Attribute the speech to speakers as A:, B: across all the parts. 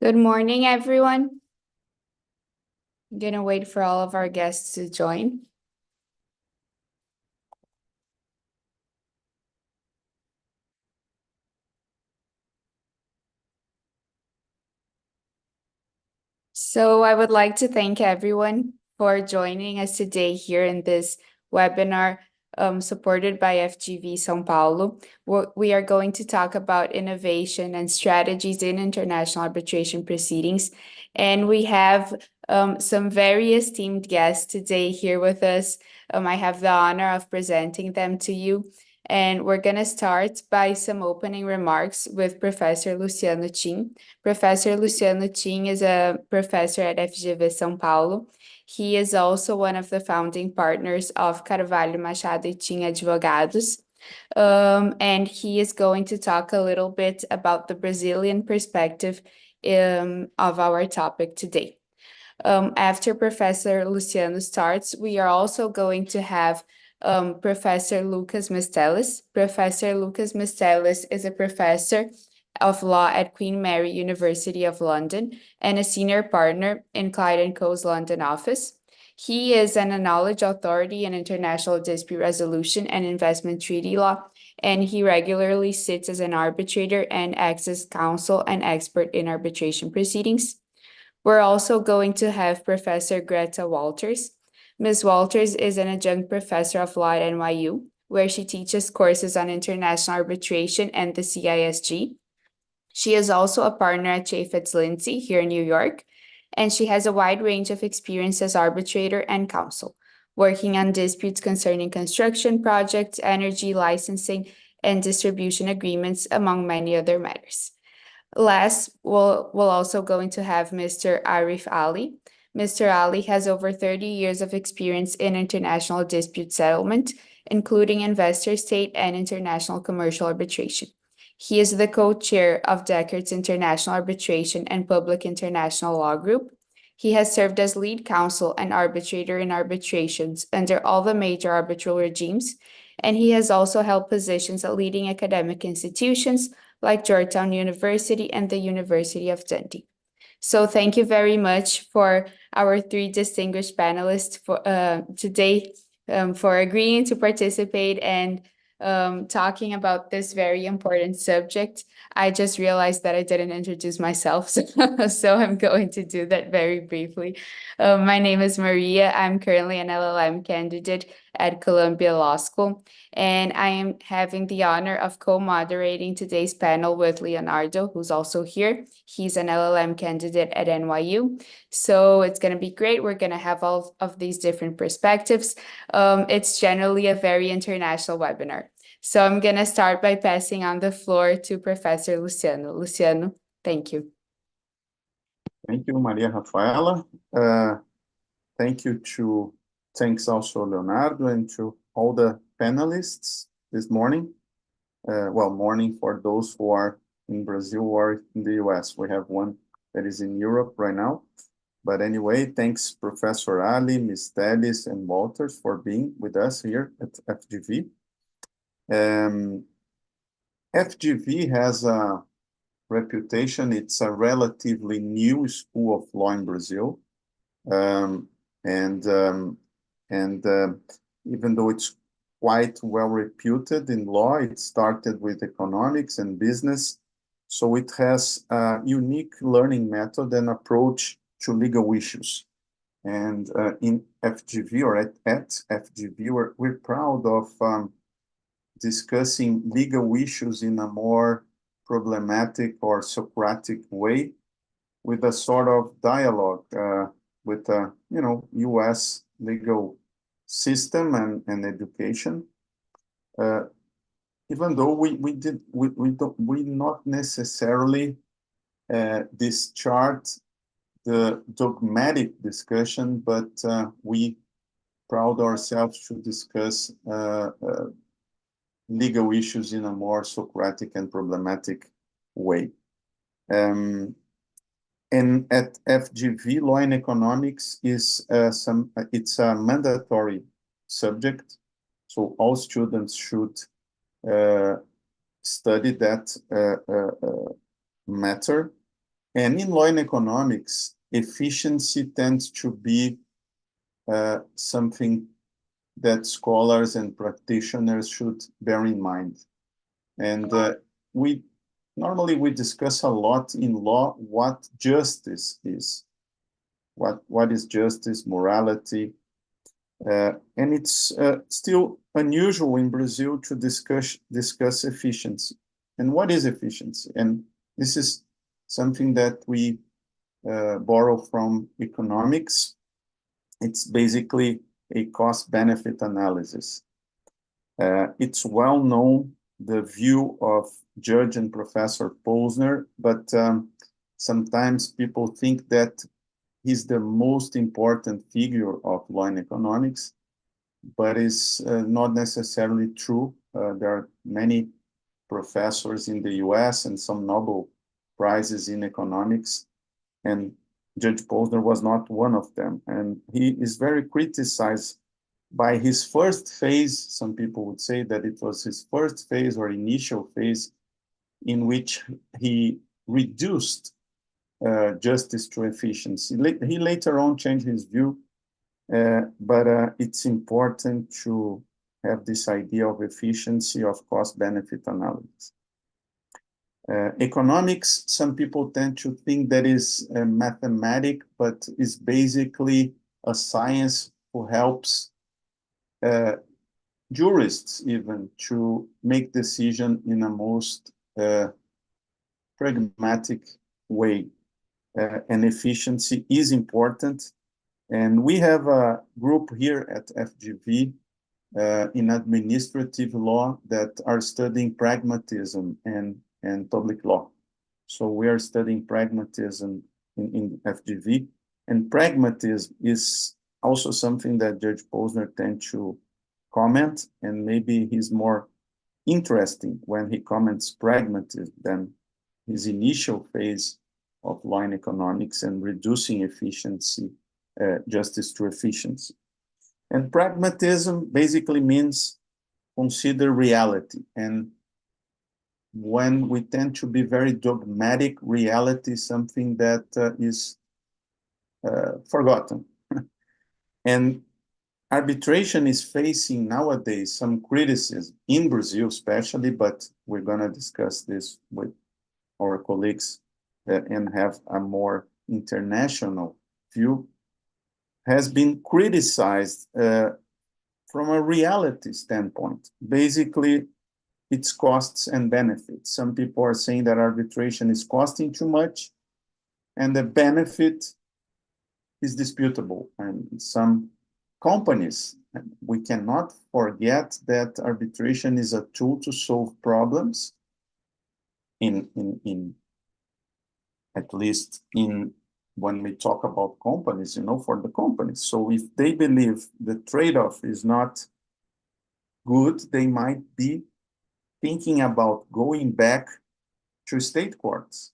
A: Good morning, everyone. I'm gonna wait for all of our guests to join. So I would like to thank everyone for joining us today here in this webinar supported by FGV São Paulo. We are going to talk about innovation and strategies in international arbitration proceedings. And we have some very esteemed guests today here with us. I have the honor of presenting them to you. And we're going to start by some opening remarks with Professor Luciano Chin. Professor Luciano Chin is a professor at FGV São Paulo. He is also one of the founding partners of Carvalho Machado e Chin Advogados. And he is going to talk a little bit about the Brazilian perspective of our topic today. After Professor Luciano starts, we are also going to have Professor Lucas Mesteles. Professor Lucas Mesteles is a professor of law at Queen Mary University of London and a senior partner in Clyde & Co.'s London office. He is an knowledge authority in international dispute resolution and investment treaty law, and he regularly sits as an arbitrator and acts as counsel and expert in arbitration proceedings. We're also going to have Professor Greta Walters. Ms. Walters is an adjunct professor of law at NYU, where she teaches courses on international arbitration and the CISG. She is also a partner at Chaffetz Lindsay here in New York, and she has a wide range of experience as arbitrator and counsel, working on disputes concerning construction projects, energy licensing, and distribution agreements, among many other matters. Last, we'll also going to have Mr. Arif Ali. Mr. Ali has over 30 years of experience in international dispute settlement, including investor state and international commercial arbitration. He is the co-chair of Deckard's International Arbitration and Public International Law Group. He has served as lead counsel and arbitrator in arbitrations under all the major arbitral regimes, and he has also held positions at leading academic institutions like Georgetown University and the University of Dundee. So thank you very much for our three distinguished panelists for today for agreeing to participate and talking about this very important subject. I just realized that I didn't introduce myself, so I'm going to do that very briefly. My name is Maria. I'm currently an LL.M candidate at Columbia Law School, and I am having the honor of co-moderating today's panel with Leonardo, who's also here. He's an LL.M candidate at NYU, so it's going to be great. We're going to have all of these different perspectives. It's generally a very international webinar. So I'm going to start by passing on the floor to Professor Luciano. Luciano, thank you.
B: Thank you, Maria Rafaela. Thanks also Leonardo and to all the panelists this morning. Morning for those who are in Brazil or in the US. We have one that is in Europe right now. But anyway, thanks Professor Ali, Ms. Teles, and Walters for being with us here at FGV. FGV has a reputation. It's a relatively new school of law in Brazil. Even though it's quite well reputed in law, it started with economics and business. So it has a unique learning method and approach to legal issues. And in FGV or at FGV, we're proud of discussing legal issues in a more problematic or Socratic way with a sort of dialogue with the US legal system and education. Even though we not necessarily discharge the dogmatic discussion, but we proud ourselves to discuss legal issues in a more Socratic and problematic way. And at FGV, law and economics is it's a mandatory subject, so all students should study that matter. And in law and economics, efficiency tends to be something that scholars and practitioners should bear in mind. And we normally discuss a lot in law what justice is. What is justice, morality, and it's still unusual in Brazil to discuss efficiency. And what is efficiency? And this is something that we borrow from economics. It's basically a cost-benefit analysis. It's well known, the view of Judge and Professor Posner, but sometimes people think that he's the most important figure of law and economics, but it's not necessarily true. There are many professors in the US and some Nobel Prizes in economics, and Judge Posner was not one of them. And he is very criticized by his first phase. Some people would say that it was his first phase or initial phase in which he reduced justice to efficiency. He later on changed his view, but it's important to have this idea of efficiency of cost-benefit analysis. Economics, some people tend to think that is mathematic, but is basically a science who helps jurists even to make decision in a most pragmatic way. And efficiency is important. And we have a group here at FGV in administrative law that are studying pragmatism and public law. So we are studying pragmatism in FGV. And pragmatism is also something that Judge Posner tends to comment, and maybe he's more interesting when he comments pragmatism than his initial phase of law and economics and reducing efficiency, justice to efficiency. And pragmatism basically means consider reality. And when we tend to be very dogmatic, reality is something that is forgotten. And arbitration is facing nowadays some criticism in Brazil especially, but we're going to discuss this with our colleagues and have a more international view, has been criticized from a reality standpoint. Basically, its costs and benefits. Some people are saying that arbitration is costing too much and the benefit is disputable. And some companies, we cannot forget that arbitration is a tool to solve problems at least when we talk about companies, for the companies. So if they believe the trade-off is not good, they might be thinking about going back to state courts.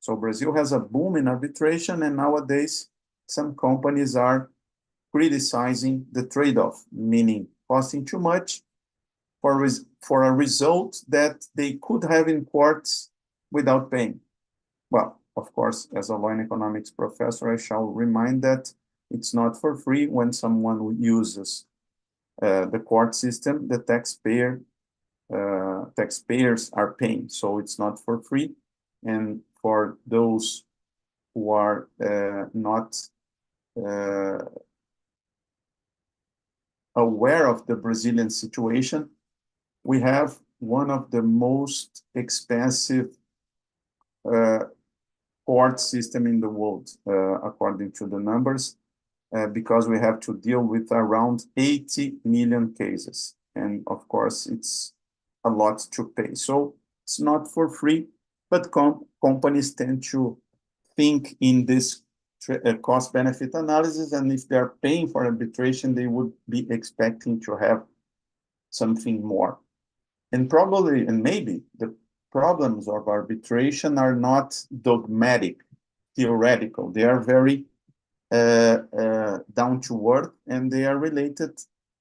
B: So Brazil has a boom in arbitration, and nowadays some companies are criticizing the trade-off, meaning costing too much for a result that they could have in courts without paying. Well, of course, as a law and economics professor, I shall remind that it's not for free when someone uses the court system. The taxpayers are paying, so it's not for free. And for those who are not aware of the Brazilian situation, we have one of the most expensive court system in the world, according to the numbers, because we have to deal with around 80 million cases. And of course, it's a lot to pay. So it's not for free, but companies tend to think in this cost-benefit analysis, and if they're paying for arbitration, they would be expecting to have something more. And probably, and maybe, the problems of arbitration are not dogmatic, theoretical. They are very down to earth, and they are related,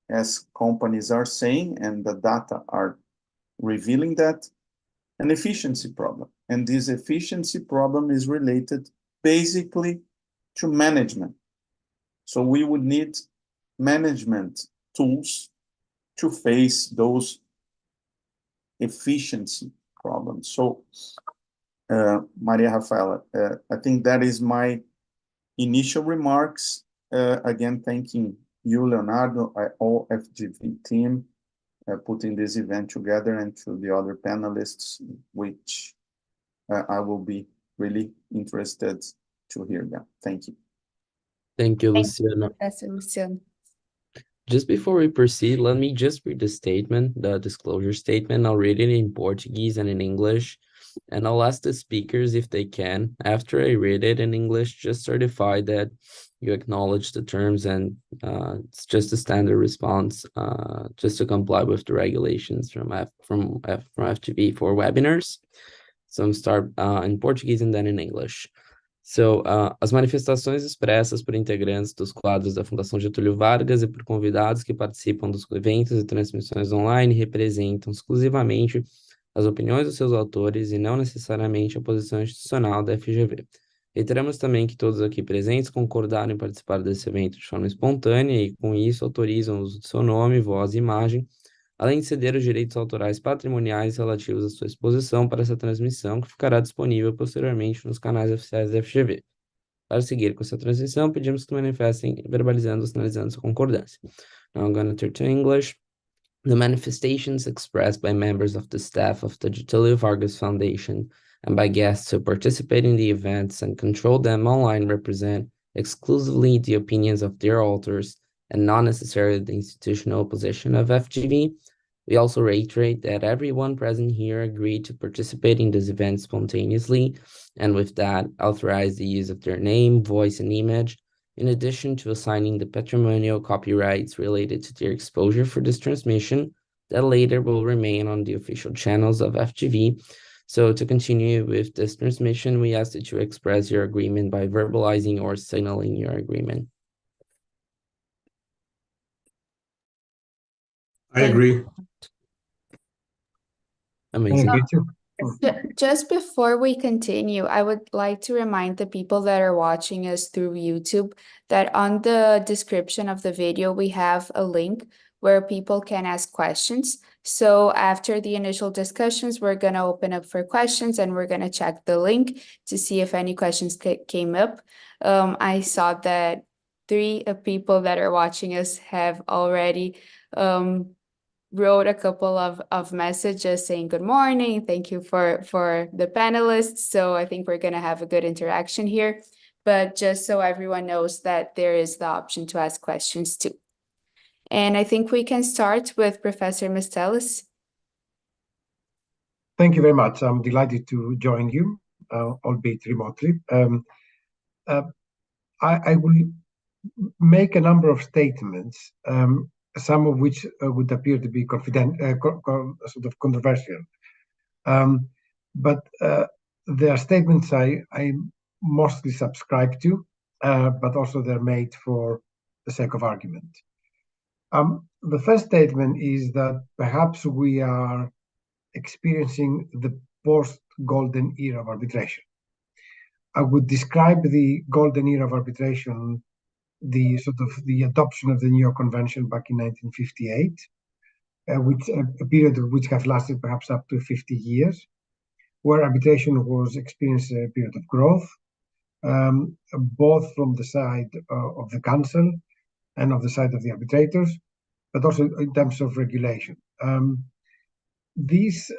B: as companies are saying, and the data are revealing that, an efficiency problem. And this efficiency problem is related basically to management. So we would need management tools to face those efficiency problems. So, Maria Rafaela, I think that is my initial remarks. Again, thanking you, Leonardo, all FGV team, putting this event together, and to the other panelists, which I will be really interested to hear them. Thank you.
C: Thank you,
A: Thank you,
C: Luciano.
A: Professor Luciano.
C: Just before we proceed, let me just read the statement, the disclosure statement. I'll read it in Portuguese and in English, and I'll ask the speakers if they can, after I read it in English, just certify that you acknowledge the terms, and it's just a standard response, just to comply with the regulations from FGV for webinars. So I'm start in Portuguese and then in English. So, as manifestações expressas por integrantes dos quadros da Fundação Getulio Vargas e por convidados que participam dos eventos e transmissões online representam exclusivamente as opiniões dos seus autores e não necessariamente a posição institucional da FGV. Reiteramos também que todos aqui presentes concordaram em participar desse evento de forma espontânea e, com isso, autorizam o uso do seu nome, voz e imagem, além de ceder os direitos autorais patrimoniais relativos à sua exposição para essa transmissão, que ficará disponível posteriormente nos canais oficiais da FGV. Para seguir com essa transmissão, pedimos que manifestem verbalizando ou sinalizando sua concordância. Now I'm going to turn to English. The manifestations expressed by members of the staff of the Getulio Vargas Foundation and by guests who participate in the events and control them online represent exclusively the opinions of their authors and not necessarily the institutional position of FGV. We also reiterate that everyone present here agreed to participate in this event spontaneously, and with that, authorize the use of their name, voice, and image, in addition to assigning the patrimonial copyrights related to their exposure for this transmission that later will remain on the official channels of FGV. So to continue with this transmission, we ask that you express your agreement by verbalizing or signaling your agreement.
D: I agree.
C: Amazing.
A: Just before we continue, I would like to remind the people that are watching us through YouTube that on the description of the video, we have a link where people can ask questions. So after the initial discussions, we're going to open up for questions, and we're going to check the link to see if any questions came up. I saw that 3 people that are watching us have already wrote a couple of messages saying good morning, thank you for the panelists. So I think we're going to have a good interaction here. But just so everyone knows that there is the option to ask questions too. And I think we can start with Professor Mistelis.
D: Thank you very much. I'm delighted to join you, albeit remotely. I will make a number of statements, some of which would appear to be sort of controversial. But they are statements I mostly subscribe to, but also they're made for the sake of argument. The first statement is that perhaps we are experiencing the post-golden era of arbitration. I would describe the golden era of arbitration, the adoption of the New York Convention back in 1958, which a period of which have lasted perhaps up to 50 years, where arbitration was experiencing a period of growth, both from the side of the council and of the side of the arbitrators, but also in terms of regulation. This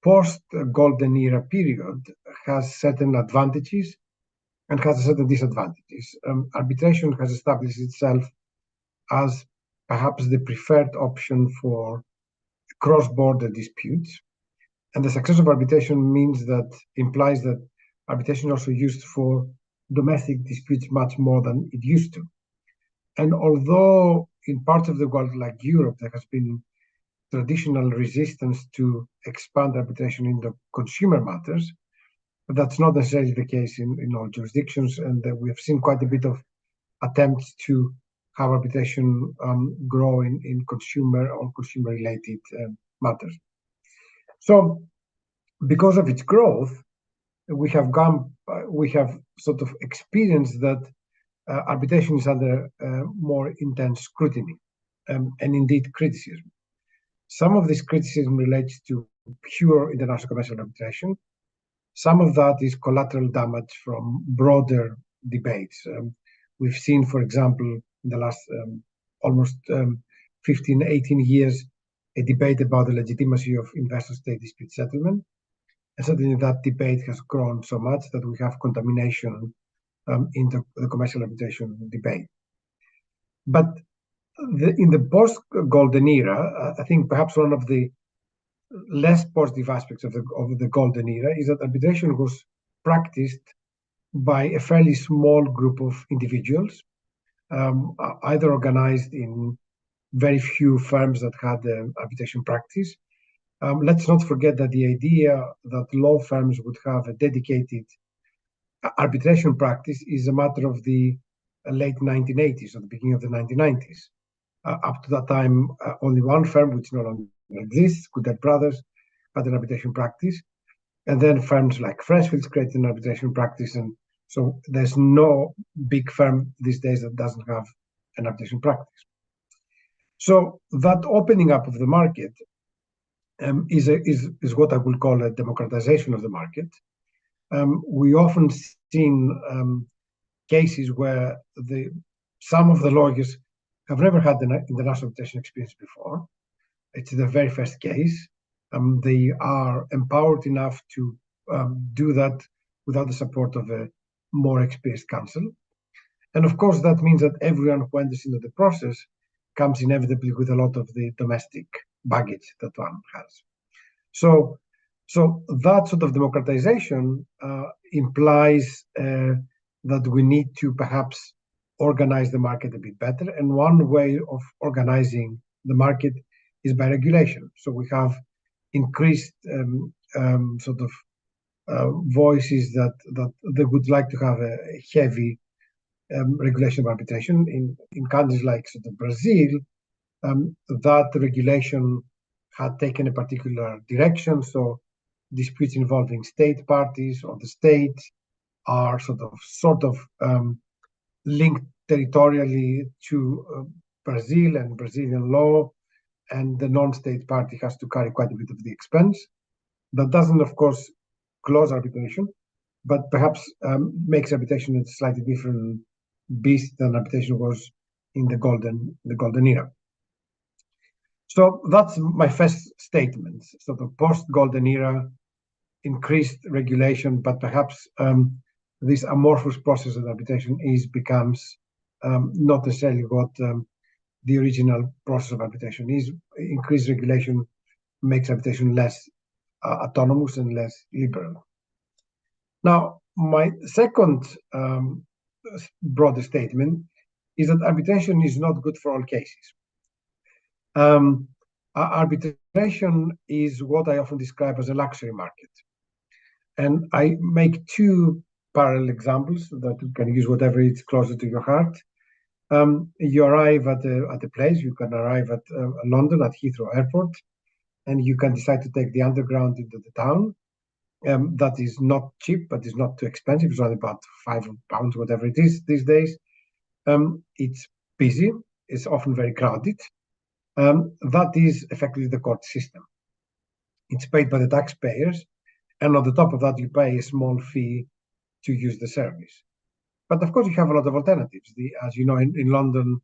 D: post-golden era period has certain advantages and has certain disadvantages. Arbitration has established itself as perhaps the preferred option for cross-border disputes. And the success of arbitration implies that arbitration is also used for domestic disputes much more than it used to. And although in parts of the world like Europe, there has been traditional resistance to expand arbitration into consumer matters, but that's not necessarily the case in all jurisdictions, and we have seen quite a bit of attempts to have arbitration grow in consumer or consumer-related matters. So because of its growth, we have sort of experienced that arbitration is under more intense scrutiny and indeed criticism. Some of this criticism relates to pure international commercial arbitration. Some of that is collateral damage from broader debates. We've seen, for example, in the last almost 15, 18 years, a debate about the legitimacy of investor-state dispute settlement. And certainly that debate has grown so much that we have contamination in the commercial arbitration debate. But in the post-golden era, I think perhaps one of the less positive aspects of the golden era is that arbitration was practiced by a fairly small group of individuals, either organized in very few firms that had arbitration practice. Let's not forget that the idea that law firms would have a dedicated arbitration practice is a matter of the late 1980s or the beginning of the 1990s. Up to that time, only one firm, which no longer exists, Goodell Brothers, had an arbitration practice. And then firms like Freshfields created an arbitration practice. And so there's no big firm these days that doesn't have an arbitration practice. So that opening up of the market is what I would call a democratization of the market. We often seen cases where some of the lawyers have never had the international arbitration experience before. It's the very first case. They are empowered enough to do that without the support of a more experienced counsel. And of course, that means that everyone who enters into the process comes inevitably with a lot of the domestic baggage that one has. So that sort of democratization implies that we need to perhaps organize the market a bit better. And one way of organizing the market is by regulation. So we have increased voices that they would like to have a heavy regulation of arbitration. In countries like sort of Brazil, that regulation had taken a particular direction. So disputes involving state parties or the state are sort of linked territorially to Brazil and Brazilian law, and the non-state party has to carry quite a bit of the expense. That doesn't, of course, close arbitration, but perhaps makes arbitration a slightly different beast than arbitration was in the golden era. So that's my first statement. Sort of post-golden era, increased regulation, but perhaps this amorphous process of arbitration becomes not necessarily what the original process of arbitration is. Increased regulation makes arbitration less autonomous and less liberal. Now, my second broader statement is that arbitration is not good for all cases. Arbitration is what I often describe as a luxury market. And I make two parallel examples that you can use whatever is closer to your heart. You arrive at a place, you can arrive at London at Heathrow Airport, and you can decide to take the underground into the town. That is not cheap, but it's not too expensive. It's only about £5, whatever it is these days. It's busy, it's often very crowded. That is effectively the court system. It's paid by the taxpayers, and on the top of that, you pay a small fee to use the service. But of course, you have a lot of alternatives. As you know, in London,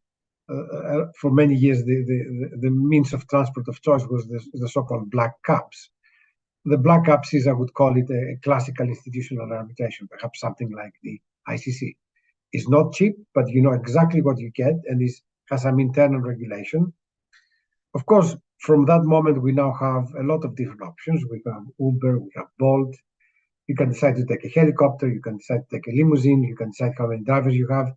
D: for many years, the means of transport of choice was the so-called black cabs. The black cabs is, I would call it, a classical institutional arbitration, perhaps something like the ICC. It's not cheap, but you know exactly what you get, and has some internal regulation. Of course, from that moment, we now have a lot of different options. We have Uber, we have Bolt. You can decide to take a helicopter, you can decide to take a limousine, you can decide how many drivers you have.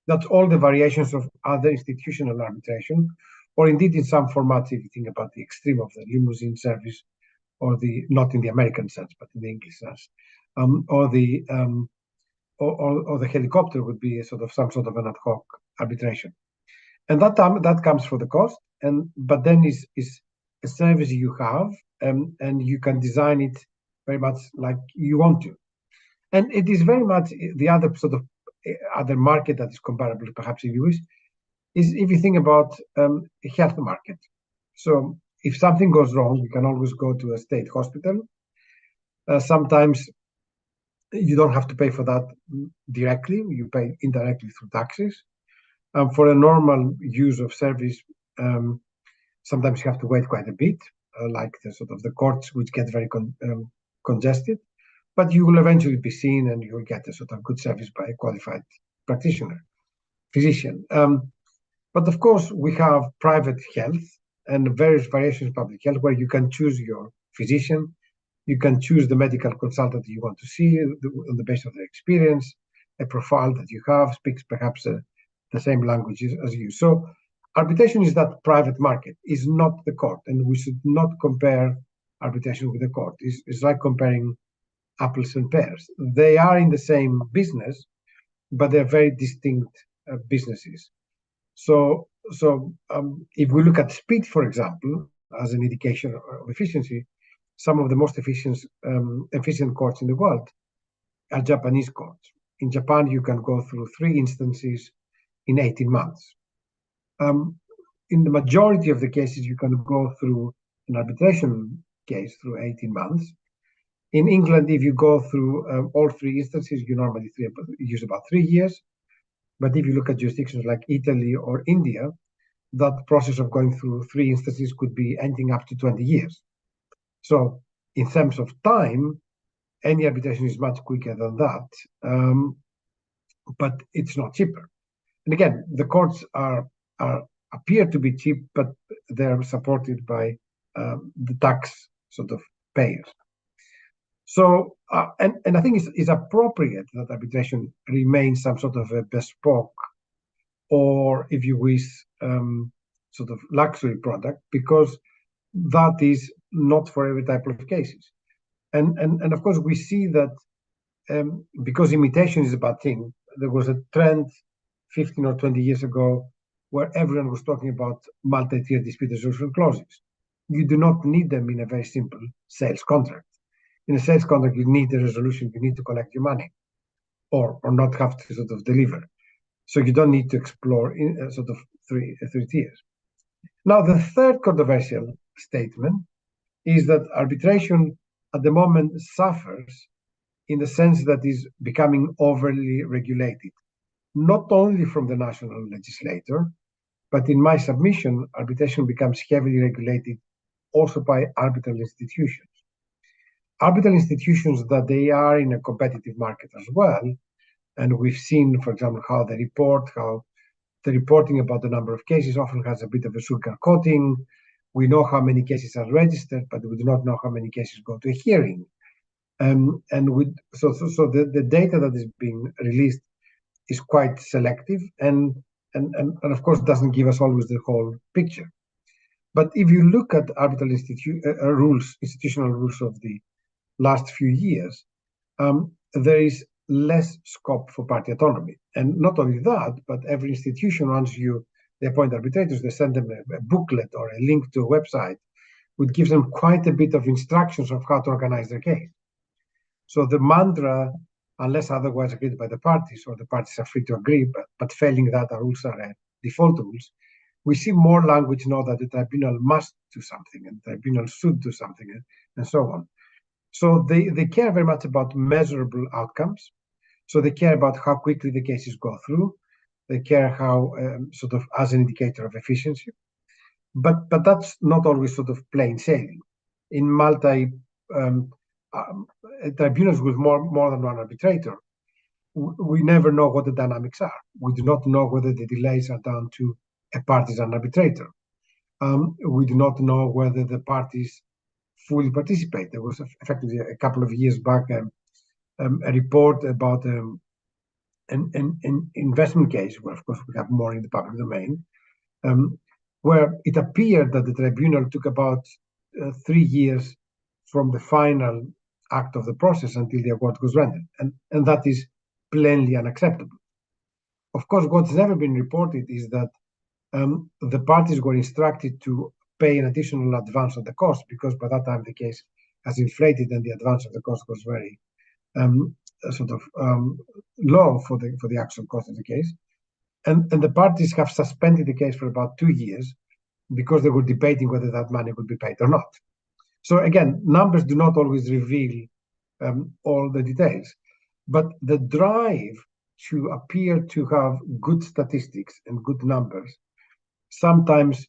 D: That's all the variations of other institutional arbitration, or indeed in some formats, if you think about the extreme of the limousine service, or not in the American sense, but in the English sense, or the helicopter would be some sort of an ad hoc arbitration. And that comes for the cost, but then is a service you have, and you can design it very much like you want to. And it is very much the other sort of other market that is comparable, perhaps, if you wish, is if you think about a health market. So if something goes wrong, you can always go to a state hospital. Sometimes you don't have to pay for that directly, you pay indirectly through taxes. For a normal use of service, sometimes you have to wait quite a bit, like the sort of the courts, which get very congested, but you will eventually be seen and you will get a sort of good service by a qualified practitioner, physician. But of course, we have private health and various variations of public health where you can choose your physician, you can choose the medical consultant you want to see on the basis of their experience, a profile that you have, speaks perhaps the same languages as you. So arbitration is that private market, is not the court, and we should not compare arbitration with the court. It's like comparing apples and pears. They are in the same business, but they're very distinct businesses. So if we look at speed, for example, as an indication of efficiency, some of the most efficient courts in the world are Japanese courts. In Japan, you can go through 3 instances in 18 months. In the majority of the cases, you can go through an arbitration case through 18 months. In England, if you go through all 3 instances, you normally use about 3 years. But if you look at jurisdictions like Italy or India, that process of going through 3 instances could be anything up to 20 years. So in terms of time, any arbitration is much quicker than that, but it's not cheaper. And again, the courts appear to be cheap, but they're supported by the tax sort of payers. So, and I think it's appropriate that arbitration remains some sort of a bespoke, or if you wish, sort of luxury product, because that is not for every type of cases. And of course, we see that because imitation is a bad thing, there was a trend 15 or 20 years ago where everyone was talking about multi-tier dispute resolution clauses. You do not need them in a very simple sales contract. In a sales contract, you need a resolution, you need to collect your money, or not have to sort of deliver. So you don't need to explore in sort of three tiers. Now, the third controversial statement is that arbitration at the moment suffers in the sense that is becoming overly regulated, not only from the national legislator, but in my submission, arbitration becomes heavily regulated also by arbitral institutions. Arbitral institutions that they are in a competitive market as well, and we've seen, for example, how the reporting about the number of cases often has a bit of a sugar coating. We know how many cases are registered, but we do not know how many cases go to a hearing. So the data that is being released is quite selective, and of course doesn't give us always the whole picture. But if you look at arbitral institutional rules of the last few years, there is less scope for party autonomy. And not only that, but every institution, once they appoint arbitrators, they send them a booklet or a link to a website, which gives them quite a bit of instructions of how to organize their case. So the mantra, unless otherwise agreed by the parties, or the parties are free to agree, but failing that, our rules are default rules, we see more language now that the tribunal must do something, and the tribunal should do something, and so on. So they care very much about measurable outcomes. So they care about how quickly the cases go through. They care how, sort of as an indicator of efficiency. But that's not always sort of plain sailing. In tribunals with more than one arbitrator, we never know what the dynamics are. We do not know whether the delays are down to a partisan arbitrator. We do not know whether the parties fully participate. There was effectively a couple of years back a report about an investment case, where of course we have more in the public domain, where it appeared that the tribunal took about 3 years from the final act of the process until the award was rendered, and that is plainly unacceptable. Of course, what's never been reported is that the parties were instructed to pay an additional advance on the cost, because by that time the case has inflated and the advance of the cost was very low for the actual cost of the case. And the parties have suspended the case for about 2 years because they were debating whether that money would be paid or not. So again, numbers do not always reveal all the details, but the drive to appear to have good statistics and good numbers sometimes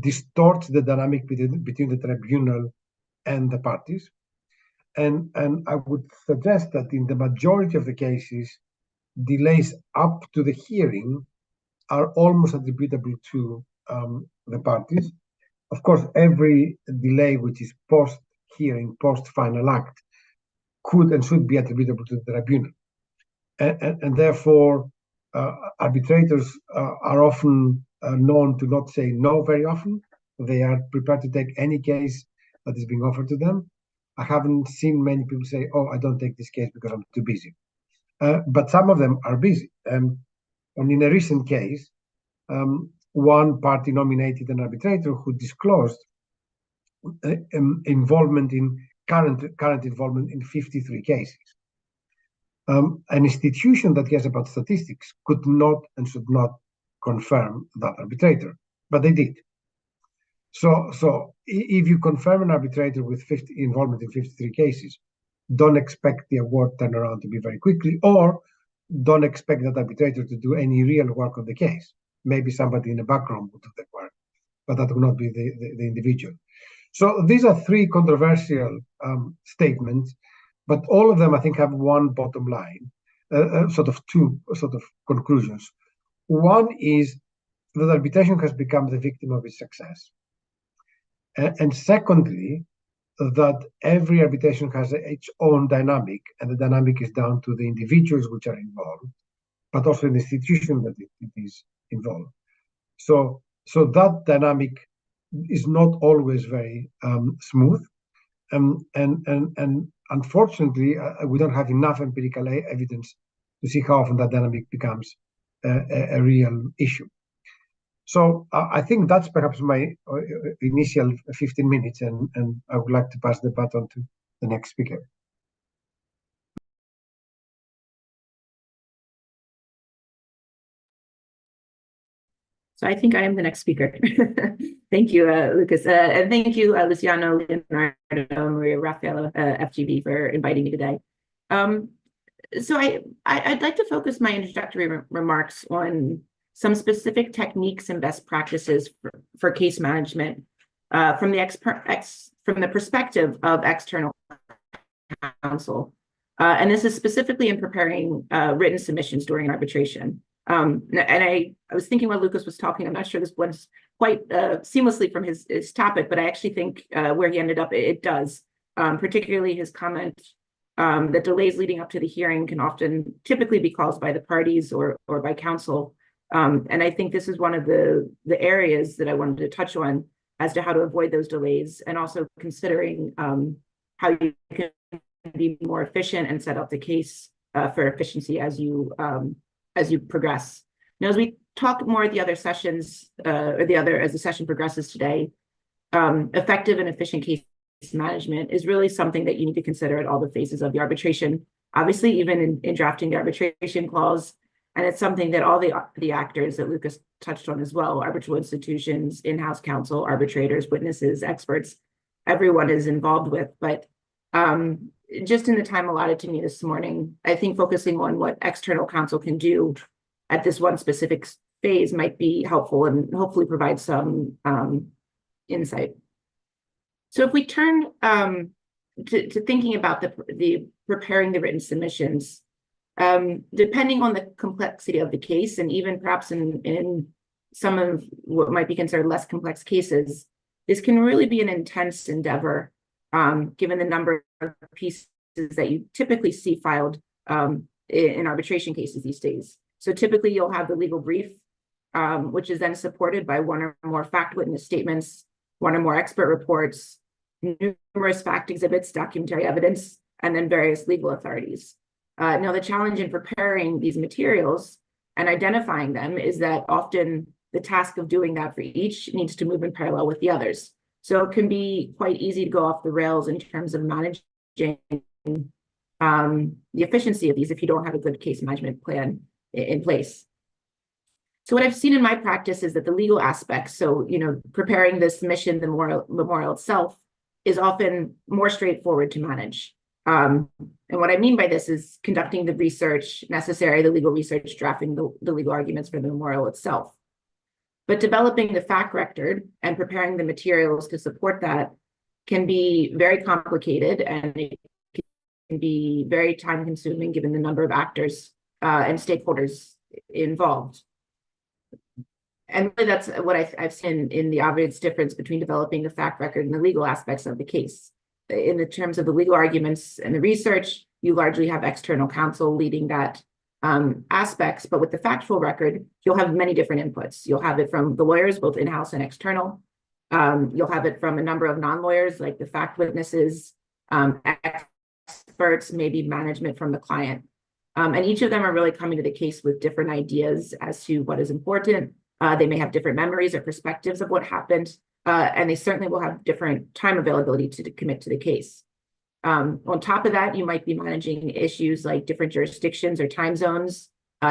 D: distorts the dynamic between the tribunal and the parties. And I would suggest that in the majority of the cases, delays up to the hearing are almost attributable to the parties. Of course, every delay which is post-hearing, post-final act, could and should be attributable to the tribunal. And therefore, arbitrators are often known to not say no very often. They are prepared to take any case that is being offered to them. I haven't seen many people say, oh, I don't take this case because I'm too busy. But some of them are busy. And in a recent case, one party nominated an arbitrator who disclosed involvement in current involvement in 53 cases. An institution that cares about statistics could not and should not confirm that arbitrator, but they did. So if you confirm an arbitrator with involvement in 53 cases, don't expect the award turnaround to be very quickly, or don't expect that arbitrator to do any real work on the case. Maybe somebody in the background will do the work, but that will not be the individual. So these are three controversial statements, but all of them, I think, have one bottom line, two conclusions. One is that arbitration has become the victim of its success. And secondly, that every arbitration has its own dynamic, and the dynamic is down to the individuals which are involved, but also the institution that it is involved. So that dynamic is not always very smooth, and unfortunately, we don't have enough empirical evidence to see how often that dynamic becomes a real issue. So I think that's perhaps my initial 15 minutes, and I would like to pass the baton to the next speaker.
E: So I think I am the next speaker. Thank you, Lucas. And thank you, Luciano, Leonardo, Maria, Rafaela, FGV for inviting me today. So I'd like to focus my introductory remarks on some specific techniques and best practices for case management from the perspective of external counsel. And this is specifically in preparing written submissions during arbitration. And I was thinking while Lucas was talking, I'm not sure this blends quite seamlessly from his topic, but I actually think where he ended up, it does, particularly his comment that delays leading up to the hearing can often typically be caused by the parties or by counsel. And I think this is one of the areas that I wanted to touch on as to how to avoid those delays, and also considering how you can be more efficient and set up the case for efficiency as you progress. Now, as we talk more at the other sessions, as the session progresses today, effective and efficient case management is really something that you need to consider at all the phases of the arbitration. Obviously, even in drafting the arbitration clause, and it's something that all the actors that Lucas touched on as well, arbitral institutions, in-house counsel, arbitrators, witnesses, experts, everyone is involved with. But just in the time allotted to me this morning, I think focusing on what external counsel can do at this one specific phase might be helpful and hopefully provide some insight. So if we turn to thinking about the preparing the written submissions, depending on the complexity of the case, and even perhaps in some of what might be considered less complex cases, this can really be an intense endeavor, given the number of pieces that you typically see filed in arbitration cases these days. So typically you'll have the legal brief, which is then supported by one or more fact witness statements, one or more expert reports, numerous fact exhibits, documentary evidence, and then various legal authorities. Now, the challenge in preparing these materials and identifying them is that often the task of doing that for each needs to move in parallel with the others. So it can be quite easy to go off the rails in terms of managing the efficiency of these if you don't have a good case management plan in place. So what I've seen in my practice is that the legal aspects, so, preparing the submission, the memorial itself, is often more straightforward to manage. And what I mean by this is conducting the research necessary, the legal research, drafting the legal arguments for the memorial itself. But developing the fact record and preparing the materials to support that can be very complicated, and it can be very time consuming given the number of actors and stakeholders involved. And really that's what I've seen in the obvious difference between developing the fact record and the legal aspects of the case. In the terms of the legal arguments and the research, you largely have external counsel leading that aspects, but with the factual record, you'll have many different inputs. You'll have it from the lawyers, both in-house and external. You'll have it from a number of non-lawyers, like the fact witnesses, experts, maybe management from the client. And each of them are really coming to the case with different ideas as to what is important. They may have different memories or perspectives of what happened, and they certainly will have different time availability to commit to the case. On top of that, you might be managing issues like different jurisdictions or time zones,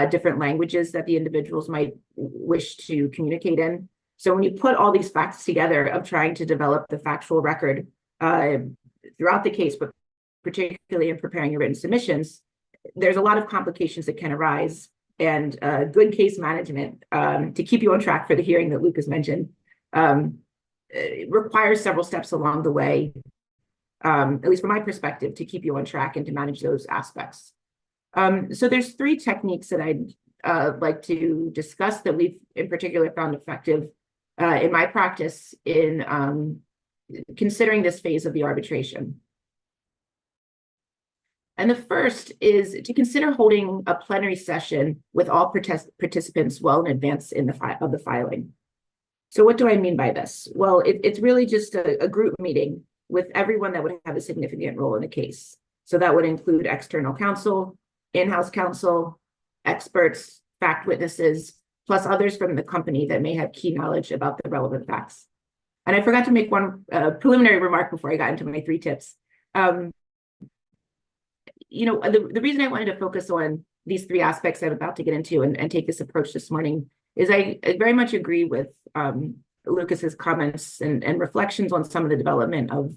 E: different languages that the individuals might wish to communicate in. So when you put all these facts together of trying to develop the factual record throughout the case, but particularly in preparing your written submissions, there's a lot of complications that can arise, and good case management to keep you on track for the hearing that Lucas mentioned requires several steps along the way, at least from my perspective, to keep you on track and to manage those aspects. So there's 3 techniques that I'd like to discuss that we've in particular found effective in my practice in considering this phase of the arbitration. And the first is to consider holding a plenary session with all participants well in advance of the filing. So what do I mean by this? Well, it's really just a group meeting with everyone that would have a significant role in the case. So that would include external counsel, in-house counsel, experts, fact witnesses, plus others from the company that may have key knowledge about the relevant facts. And I forgot to make one preliminary remark before I got into my 3 tips. The reason I wanted to focus on these 3 aspects I'm about to get into and take this approach this morning is I very much agree with Lucas's comments and reflections on some of the development of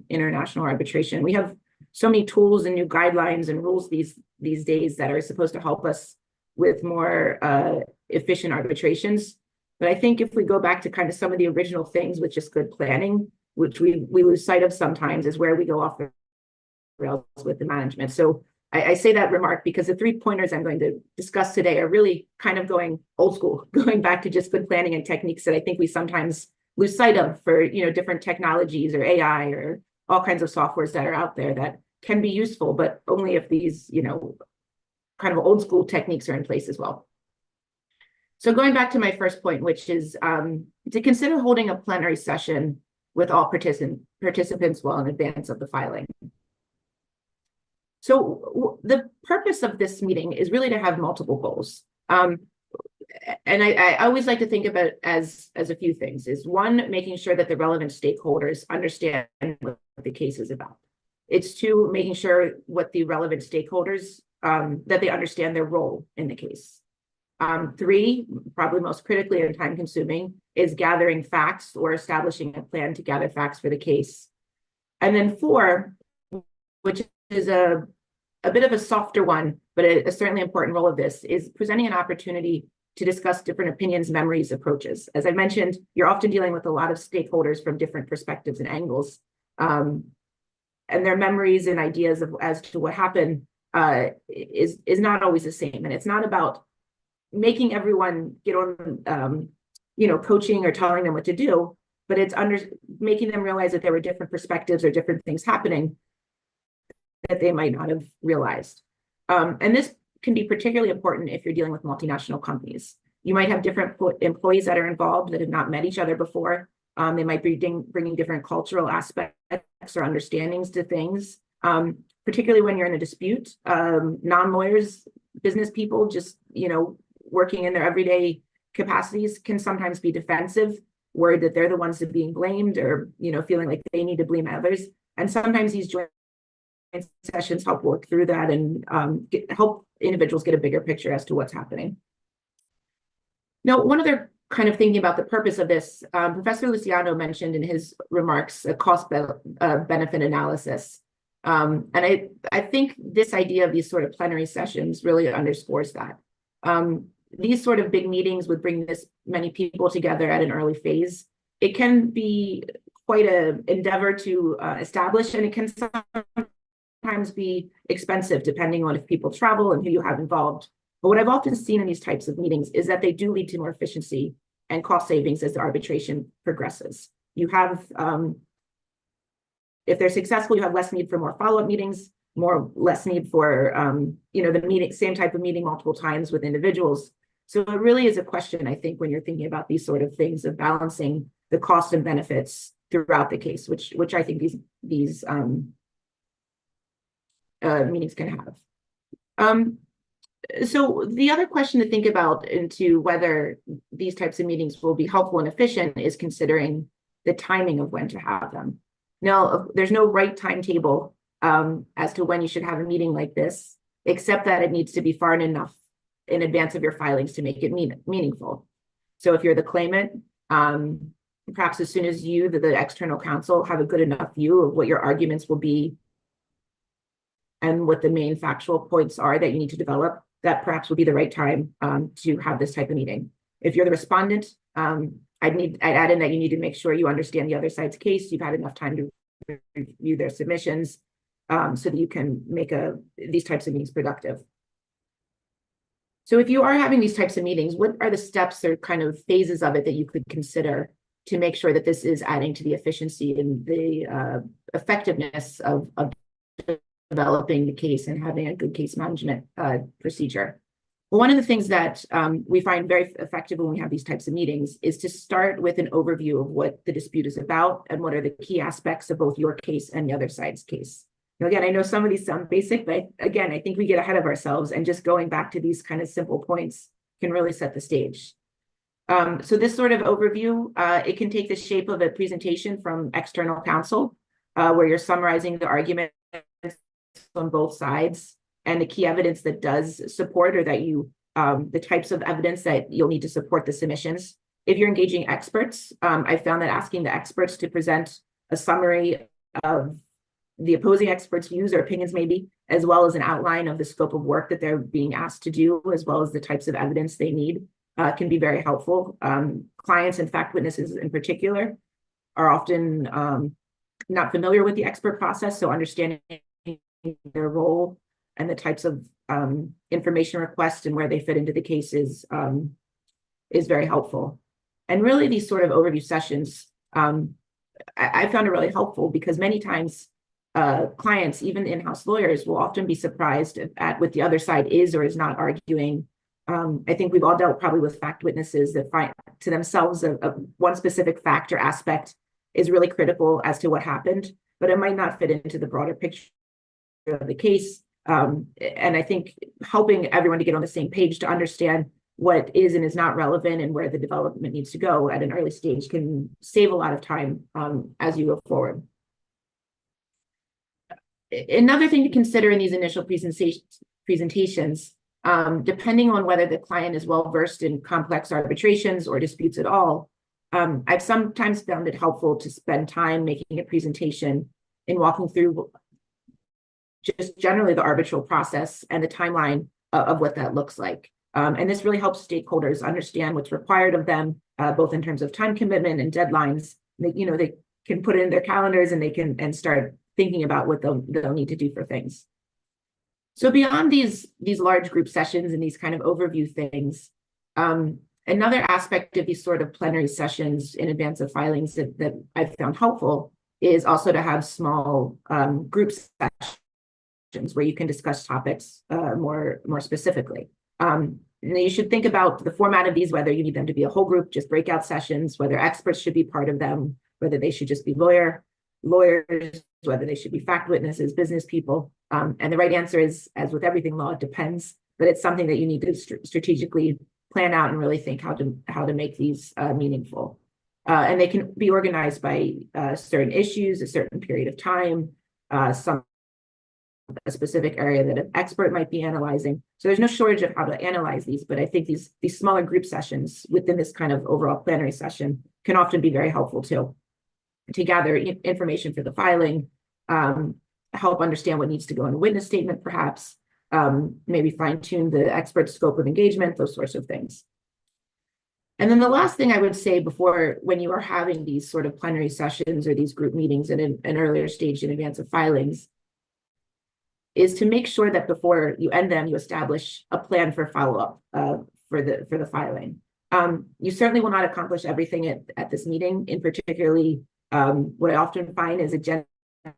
E: international arbitration. We have so many tools and new guidelines and rules these days that are supposed to help us with more efficient arbitrations. But I think if we go back to kind of some of the original things with just good planning, which we lose sight of sometimes, is where we go off the rails with the management. So I say that remark because the 3 pointers I'm going to discuss today are really kind of going old school, going back to just good planning and techniques that I think we sometimes lose sight of for different technologies or AI or all kinds of softwares that are out there that can be useful, but only if these kind of old school techniques are in place as well. So going back to my first point, which is to consider holding a plenary session with all participants well in advance of the filing. So the purpose of this meeting is really to have multiple goals. And I always like to think about it as a few things. Is 1, making sure that the relevant stakeholders understand what the case is about. It's 2, making sure what the relevant stakeholders, that they understand their role in the case. 3, probably most critically and time consuming, is gathering facts or establishing a plan to gather facts for the case. And then 4, which is a bit of a softer one, but a certainly important role of this, is presenting an opportunity to discuss different opinions, memories, approaches. As I mentioned, you're often dealing with a lot of stakeholders from different perspectives and angles, and their memories and ideas as to what happened is not always the same. And it's not about making everyone get on, coaching or telling them what to do, but it's making them realize that there were different perspectives or different things happening that they might not have realized. And this can be particularly important if you're dealing with multinational companies. You might have different employees that are involved that have not met each other before. They might be bringing different cultural aspects or understandings to things, particularly when you're in a dispute. Non-lawyers, business people, just, working in their everyday capacities can sometimes be defensive worried that they're the ones that are being blamed, or feeling like they need to blame others. And sometimes these joint sessions help work through that and help individuals get a bigger picture as to what's happening. Now, one other kind of thinking about the purpose of this, Professor Luciano mentioned in his remarks a cost-benefit analysis. And I think this idea of these sort of plenary sessions really underscores that. These sort of big meetings would bring this many people together at an early phase. It can be quite an endeavor to establish, and it can sometimes be expensive depending on if people travel and who you have involved. But what I've often seen in these types of meetings is that they do lead to more efficiency and cost savings as the arbitration progresses. You have, if they're successful, you have less need for more follow-up meetings, less need for, the same type of meeting multiple times with individuals. So it really is a question, I think, when you're thinking about these sort of things of balancing the cost and benefits throughout the case, which I think these meetings can have. So the other question to think about into whether these types of meetings will be helpful and efficient is considering the timing of when to have them. Now, there's no right timetable as to when you should have a meeting like this, except that it needs to be far enough in advance of your filings to make it meaningful. So if you're the claimant, perhaps as soon as you, the external counsel, have a good enough view of what your arguments will be and what the main factual points are that you need to develop, that perhaps would be the right time to have this type of meeting. If you're the respondent, I'd add in that you need to make sure you understand the other side's case. You've had enough time to review their submissions so that you can make these types of meetings productive. So if you are having these types of meetings, what are the steps or kind of phases of it that you could consider to make sure that this is adding to the efficiency and the effectiveness of developing the case and having a good case management procedure? Well, one of the things that we find very effective when we have these types of meetings is to start with an overview of what the dispute is about and what are the key aspects of both your case and the other side's case. Now, again, I know some of these sound basic, but again, I think we get ahead of ourselves, and just going back to these kind of simple points can really set the stage. So this sort of overview, it can take the shape of a presentation from external counsel, where you're summarizing the arguments on both sides and the key evidence that does support, or that the types of evidence that you'll need to support the submissions. If you're engaging experts, I found that asking the experts to present a summary of the opposing experts' views or opinions maybe, as well as an outline of the scope of work that they're being asked to do, as well as the types of evidence they need, can be very helpful. Clients and fact witnesses in particular are often not familiar with the expert process, so understanding their role and the types of information requests and where they fit into the case is very helpful. And really, these sort of overview sessions, I found it really helpful because many times clients, even in-house lawyers, will often be surprised at what the other side is or is not arguing. I think we've all dealt probably with fact witnesses that find to themselves one specific fact or aspect is really critical as to what happened, but it might not fit into the broader picture of the case. And I think helping everyone to get on the same page to understand what is and is not relevant and where the development needs to go at an early stage can save a lot of time as you go forward. Another thing to consider in these initial presentations, depending on whether the client is well-versed in complex arbitrations or disputes at all, I've sometimes found it helpful to spend time making a presentation and walking through just generally the arbitral process and the timeline of what that looks like. And this really helps stakeholders understand what's required of them, both in terms of time commitment and deadlines. They can put it in their calendars and they can start thinking about what they'll need to do for things. So beyond these large group sessions and these kind of overview things, another aspect of these sort of plenary sessions in advance of filings that I've found helpful is also to have small group sessions where you can discuss topics more specifically. You should think about the format of these, whether you need them to be a whole group, just breakout sessions, whether experts should be part of them, whether they should just be lawyers, whether they should be fact witnesses, business people. And the right answer is, as with everything law, it depends, but it's something that you need to strategically plan out and really think how to make these meaningful. And they can be organized by certain issues, a certain period of time, a specific area that an expert might be analyzing. So there's no shortage of how to analyze these, but I think these smaller group sessions within this kind of overall plenary session can often be very helpful too, to gather information for the filing, help understand what needs to go in a witness statement, perhaps, maybe fine-tune the expert's scope of engagement, those sorts of things. And then the last thing I would say before, when you are having these sort of plenary sessions or these group meetings at an earlier stage in advance of filings, is to make sure that before you end them, you establish a plan for follow-up for the filing. You certainly will not accomplish everything at this meeting. In particularly, what I often find is it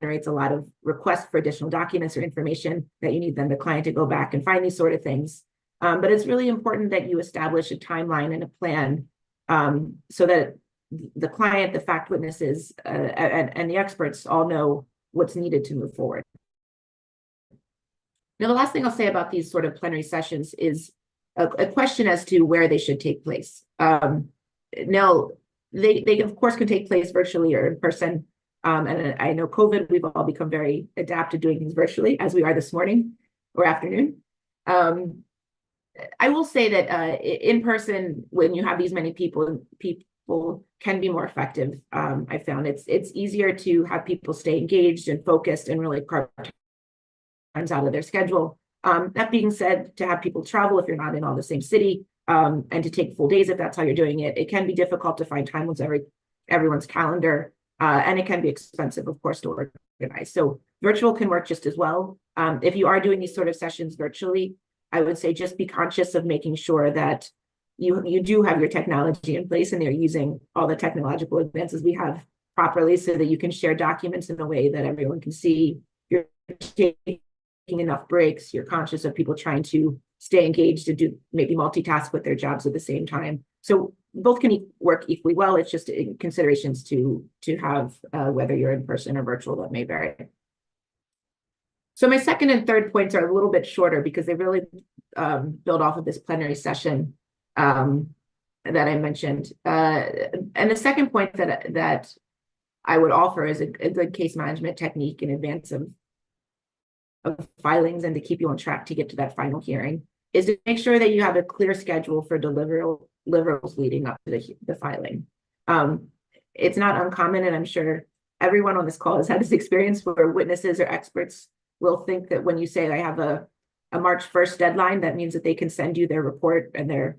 E: generates a lot of requests for additional documents or information that you need then the client to go back and find these sort of things. But it's really important that you establish a timeline and a plan so that the client, the fact witnesses, and the experts all know what's needed to move forward. Now, the last thing I'll say about these sort of plenary sessions is a question as to where they should take place. Now, they of course can take place virtually or in person. And I know COVID, we've all become very adept to doing things virtually, as we are this morning or afternoon. I will say that in person, when you have these many people can be more effective. I found it's easier to have people stay engaged and focused and really carve times out of their schedule. That being said, to have people travel if you're not in all the same city, and to take full days if that's how you're doing it, it can be difficult to find time with everyone's calendar, and it can be expensive, of course, to organize. So virtual can work just as well. If you are doing these sort of sessions virtually, I would say just be conscious of making sure that you do have your technology in place and they're using all the technological advances we have properly so that you can share documents in a way that everyone can see. You're taking enough breaks, you're conscious of people trying to stay engaged and do maybe multitask with their jobs at the same time. So both can work equally well. It's just considerations to have whether you're in person or virtual that may vary. So my second and third points are a little bit shorter because they really build off of this plenary session that I mentioned. And the second point that I would offer is a good case management technique in advance of filings and to keep you on track to get to that final hearing is to make sure that you have a clear schedule for deliverables leading up to the filing. It's not uncommon, and I'm sure everyone on this call has had this experience where witnesses or experts will think that when you say I have a March 1st deadline, that means that they can send you their report and their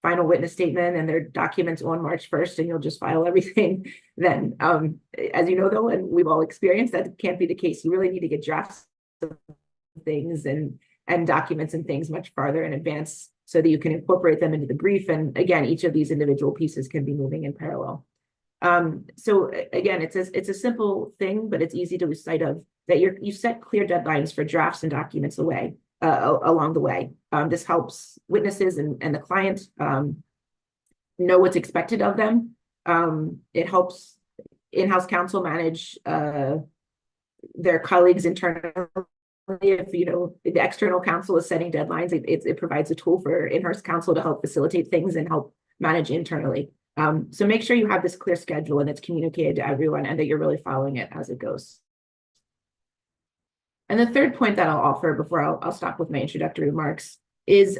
E: final witness statement and their documents on March 1st, and you'll just file everything then. As you know, though, and we've all experienced, that can't be the case. You really need to get drafts of things and documents and things much farther in advance so that you can incorporate them into the brief. And again, each of these individual pieces can be moving in parallel. So again, it's a simple thing, but it's easy to lose sight of that you set clear deadlines for drafts and documents along the way. This helps witnesses and the client know what's expected of them. It helps in-house counsel manage their colleagues internally. If the external counsel is setting deadlines, it provides a tool for in-house counsel to help facilitate things and help manage internally. So make sure you have this clear schedule and it's communicated to everyone and that you're really following it as it goes. And the third point that I'll offer before I'll stop with my introductory remarks is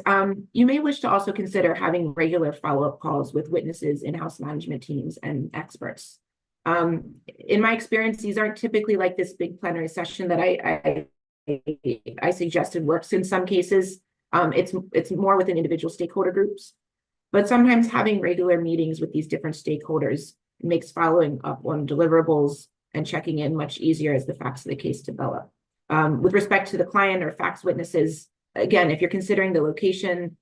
E: you may wish to also consider having regular follow-up calls with witnesses, in-house management teams, and experts. In my experience, these aren't typically like this big plenary session that I suggested works in some cases. It's more within individual stakeholder groups. But sometimes having regular meetings with these different stakeholders makes following up on deliverables and checking in much easier as the facts of the case develop. With respect to the client or facts witnesses, again, if you're considering the location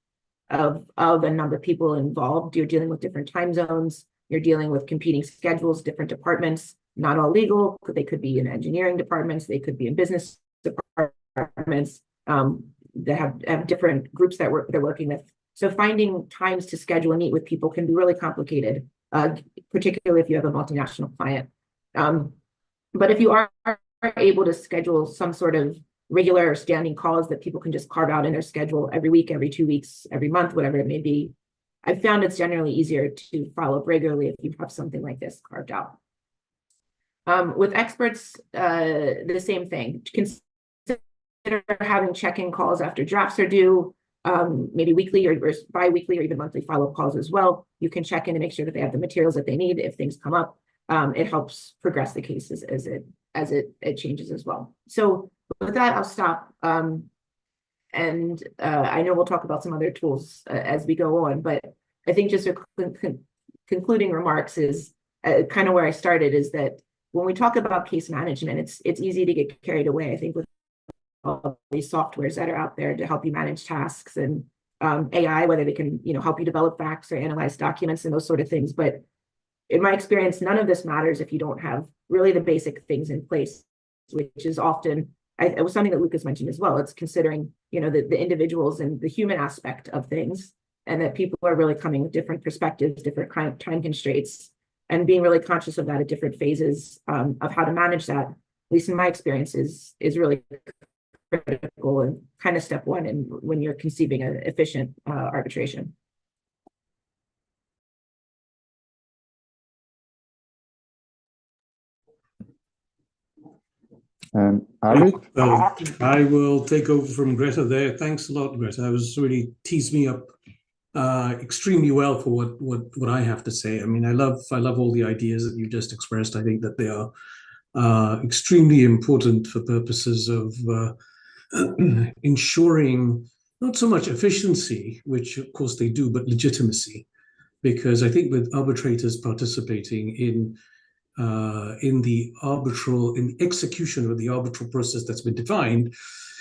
E: of a number of people involved, you're dealing with different time zones, you're dealing with competing schedules, different departments, not all legal, they could be in engineering departments, they could be in business departments that have different groups that they're working with. So finding times to schedule and meet with people can be really complicated, particularly if you have a multinational client. But if you are able to schedule some sort of regular standing calls that people can just carve out in their schedule every week, every 2 weeks, every month, whatever it may be, I've found it's generally easier to follow up regularly if you have something like this carved out. With experts, the same thing. Consider having check-in calls after drafts are due, maybe weekly or bi-weekly or even monthly follow-up calls as well. You can check in and make sure that they have the materials that they need if things come up. It helps progress the cases as it changes as well. So with that, I'll stop. And I know we'll talk about some other tools as we go on, but I think just a concluding remarks is kind of where I started, is that when we talk about case management, it's easy to get carried away, I think, with all these softwares that are out there to help you manage tasks, and AI, whether they can, help you develop facts or analyze documents and those sort of things. But in my experience, none of this matters if you don't have really the basic things in place, which is often, it was something that Lucas mentioned as well. It's considering, the individuals and the human aspect of things, and that people are really coming with different perspectives, different kind of time constraints, and being really conscious of that at different phases of how to manage that, at least in my experience, is really critical and kind of step one when you're conceiving an efficient arbitration.
B: And Ali?
F: I will take over from Greta there. Thanks a lot, Greta. It was really teased me up extremely well for what I have to say. I mean, I love all the ideas that you just expressed. I think that they are extremely important for purposes of ensuring not so much efficiency, which of course they do, but legitimacy. Because I think with arbitrators participating in the execution of the arbitral process that's been defined,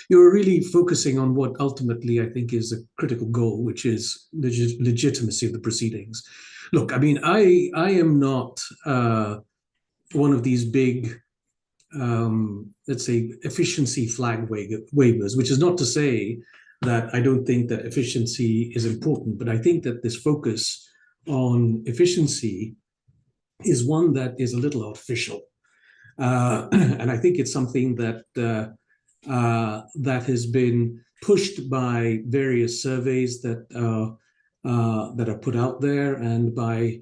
F: you're really focusing on what ultimately I think is a critical goal, which is legitimacy of the proceedings. Look, I mean, I am not one of these big, let's say, efficiency flag wavers, which is not to say that I don't think that efficiency is important, but I think that this focus on efficiency is one that is a little artificial. And I think it's something that that has been pushed by various surveys that are put out there, and by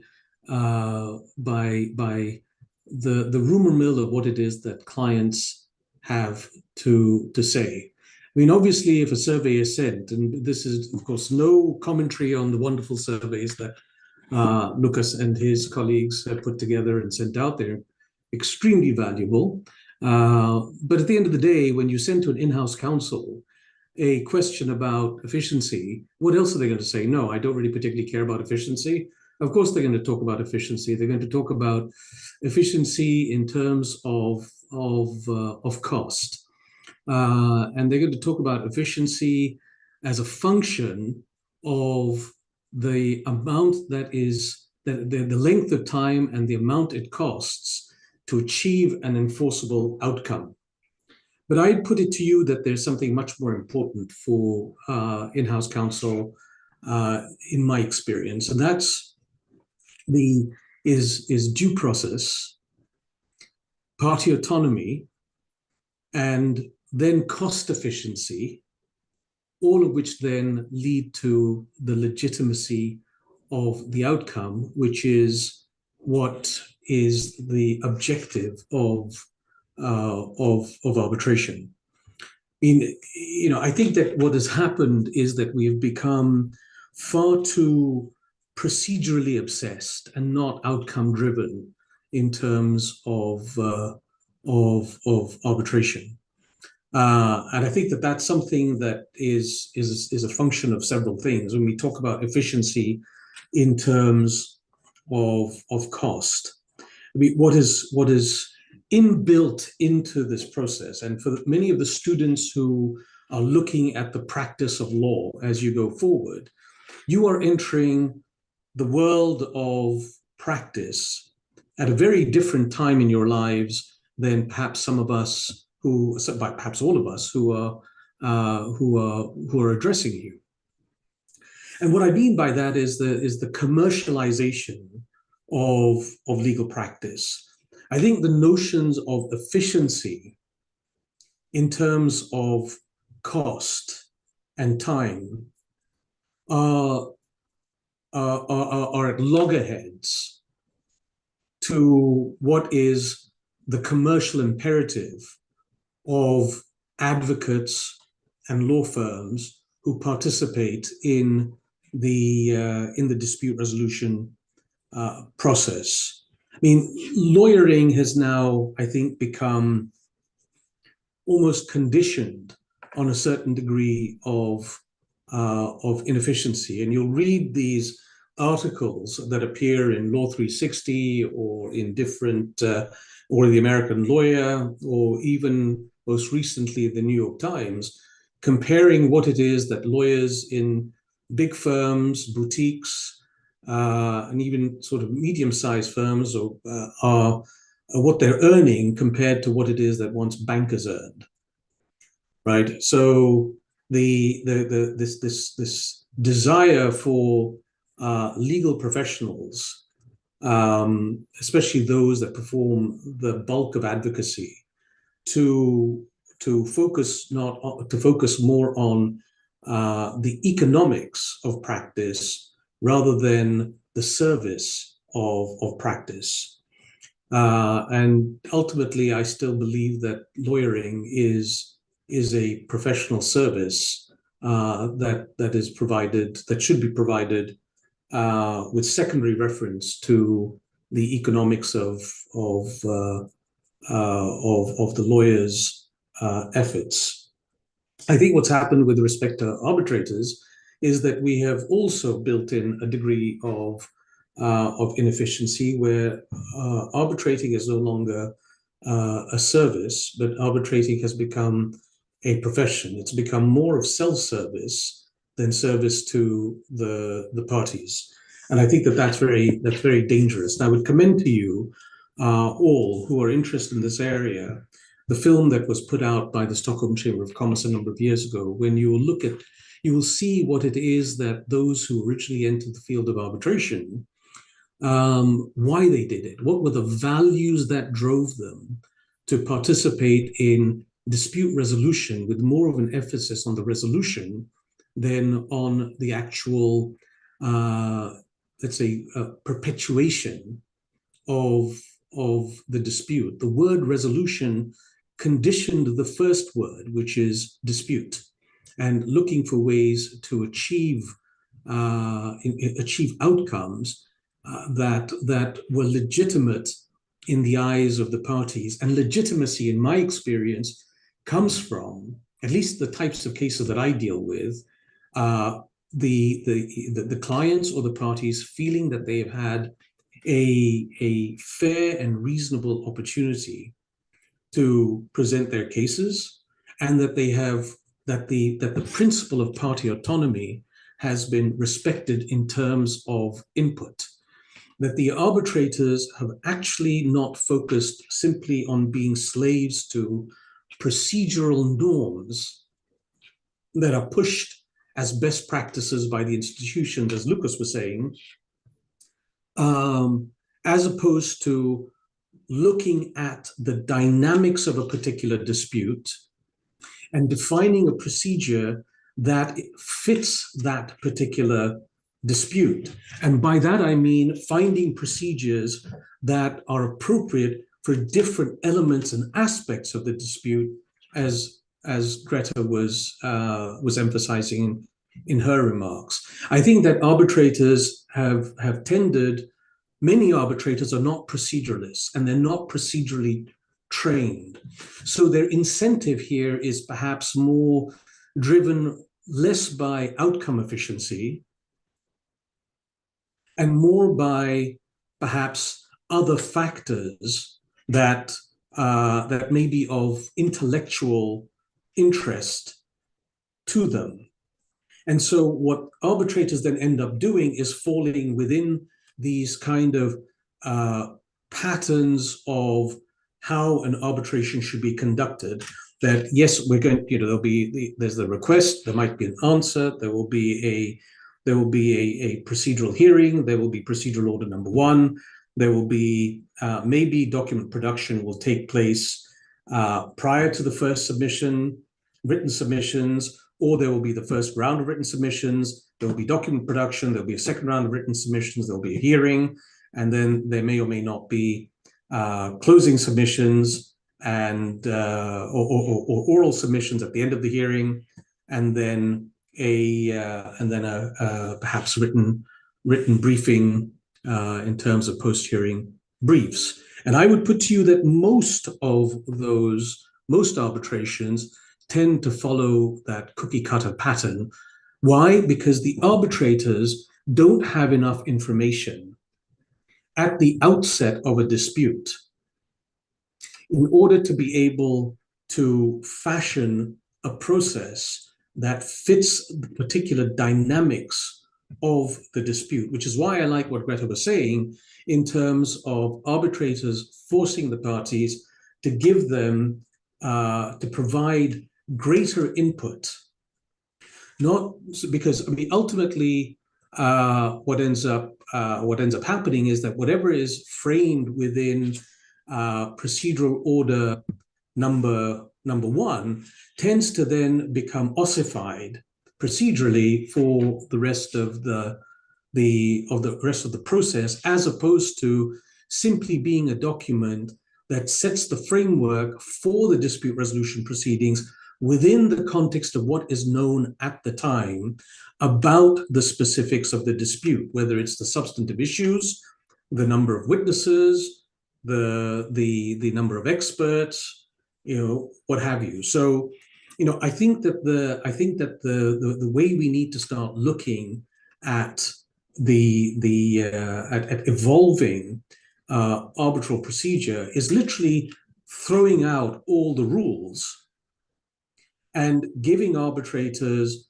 F: the rumor mill of what it is that clients have to say. I mean, obviously, if a survey is sent, and this is, of course, no commentary on the wonderful surveys that Lucas and his colleagues have put together and sent out there, extremely valuable. But at the end of the day, when you send to an in-house counsel a question about efficiency, what else are they going to say? No, I don't really particularly care about efficiency. Of course, they're going to talk about efficiency. They're going to talk about efficiency in terms of cost. And they're going to talk about efficiency as a function of the amount that is, the length of time and the amount it costs to achieve an enforceable outcome. But I'd put it to you that there's something much more important for in-house counsel, in my experience, and that's is due process, party autonomy, and then cost efficiency, all of which then lead to the legitimacy of the outcome, which is what is the objective of arbitration. I think that what has happened is that we have become far too procedurally obsessed and not outcome driven in terms of arbitration. And I think that that's something that is a function of several things. When we talk about efficiency in terms of cost, I mean, what is inbuilt into this process, and for many of the students who are looking at the practice of law as you go forward, you are entering the world of practice at a very different time in your lives than perhaps some of us perhaps all of us who are addressing you. And what I mean by that is the commercialization of legal practice. I think the notions of efficiency in terms of cost and time are are at loggerheads to what is the commercial imperative of advocates and law firms who participate in the dispute resolution process. I mean, lawyering has now, I think, become almost conditioned on a certain degree of inefficiency. And you'll read these articles that appear in Law 360 or in different, or the American Lawyer, or even most recently the New York Times, comparing what it is that lawyers in big firms, boutiques, and even sort of medium-sized firms are what they're earning compared to what it is that once bankers earned, right? So this desire for legal professionals, especially those that perform the bulk of advocacy, to focus more on the economics of practice rather than the service of practice. And ultimately, I still believe that lawyering is a professional service that is provided, that should be provided with secondary reference to the economics of the lawyer's efforts. I think what's happened with respect to arbitrators is that we have also built in a degree of inefficiency where arbitrating is no longer a service, but arbitrating has become a profession. It's become more of self-service than service to the parties. And I think that that's very dangerous. And I would commend to you all who are interested in this area the film that was put out by the Stockholm Chamber of Commerce a number of years ago. When you will look at, you will see what it is that those who originally entered the field of arbitration, why they did it, what were the values that drove them to participate in dispute resolution with more of an emphasis on the resolution than on the actual, let's say, perpetuation of the dispute. The word resolution conditioned the first word, which is dispute, and looking for ways to achieve outcomes that were legitimate in the eyes of the parties. And legitimacy, in my experience, comes from, at least the types of cases that I deal with, the clients or the parties feeling that they have had a fair and reasonable opportunity to present their cases, and that they have that the principle of party autonomy has been respected in terms of input, that the arbitrators have actually not focused simply on being slaves to procedural norms that are pushed as best practices by the institutions, as Lucas was saying, as opposed to looking at the dynamics of a particular dispute and defining a procedure that fits that particular dispute. And by that, I mean finding procedures that are appropriate for different elements and aspects of the dispute, as Greta was emphasizing in her remarks. I think that arbitrators have tended, many arbitrators are not proceduralists and they're not procedurally trained. So their incentive here is perhaps more driven less by outcome efficiency and more by perhaps other factors that may be of intellectual interest to them. And so what arbitrators then end up doing is falling within these kind of patterns of how an arbitration should be conducted. That yes, we're going, there's the request, there might be an answer, there will be a procedural hearing, there will be procedural order number one, there will be maybe document production will take place prior to the first submission, written submissions, or there will be the first round of written submissions, there will be document production, there'll be a second round of written submissions, there'll be a hearing, and then there may or may not be closing submissions and or oral submissions at the end of the hearing, and then a perhaps written briefing in terms of post-hearing briefs. And I would put to you that most arbitrations tend to follow that cookie cutter pattern. Why? Because the arbitrators don't have enough information at the outset of a dispute in order to be able to fashion a process that fits the particular dynamics of the dispute, which is why I like what Greta was saying in terms of arbitrators forcing the parties to give them, to provide greater input. Not because, I mean, ultimately, what ends up happening is that whatever is framed within procedural order number one tends to then become ossified procedurally for the rest of the process, as opposed to simply being a document that sets the framework for the dispute resolution proceedings within the context of what is known at the time about the specifics of the dispute, whether it's the substantive issues, the number of witnesses, the number of experts, what have you. So, I think that the way we need to start looking at at evolving arbitral procedure is literally throwing out all the rules and giving arbitrators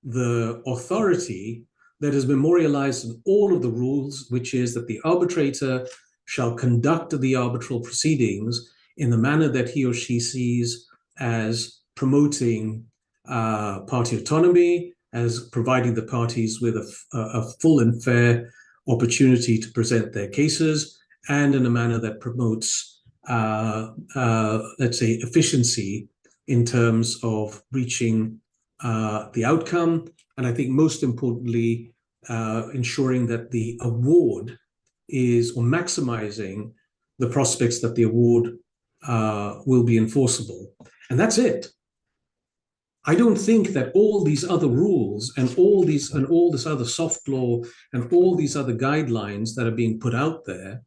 F: the authority that is memorialized in all of the rules, which is that the arbitrator shall conduct the arbitral proceedings in the manner that he or she sees as promoting party autonomy, as providing the parties with a full and fair opportunity to present their cases, and in a manner that promotes, let's say, efficiency in terms of reaching the outcome. And I think most importantly, ensuring that the award is, or maximizing the prospects that the award will be enforceable. And that's it. I don't think that all these other rules and all this other soft law and all these other guidelines that are being put out there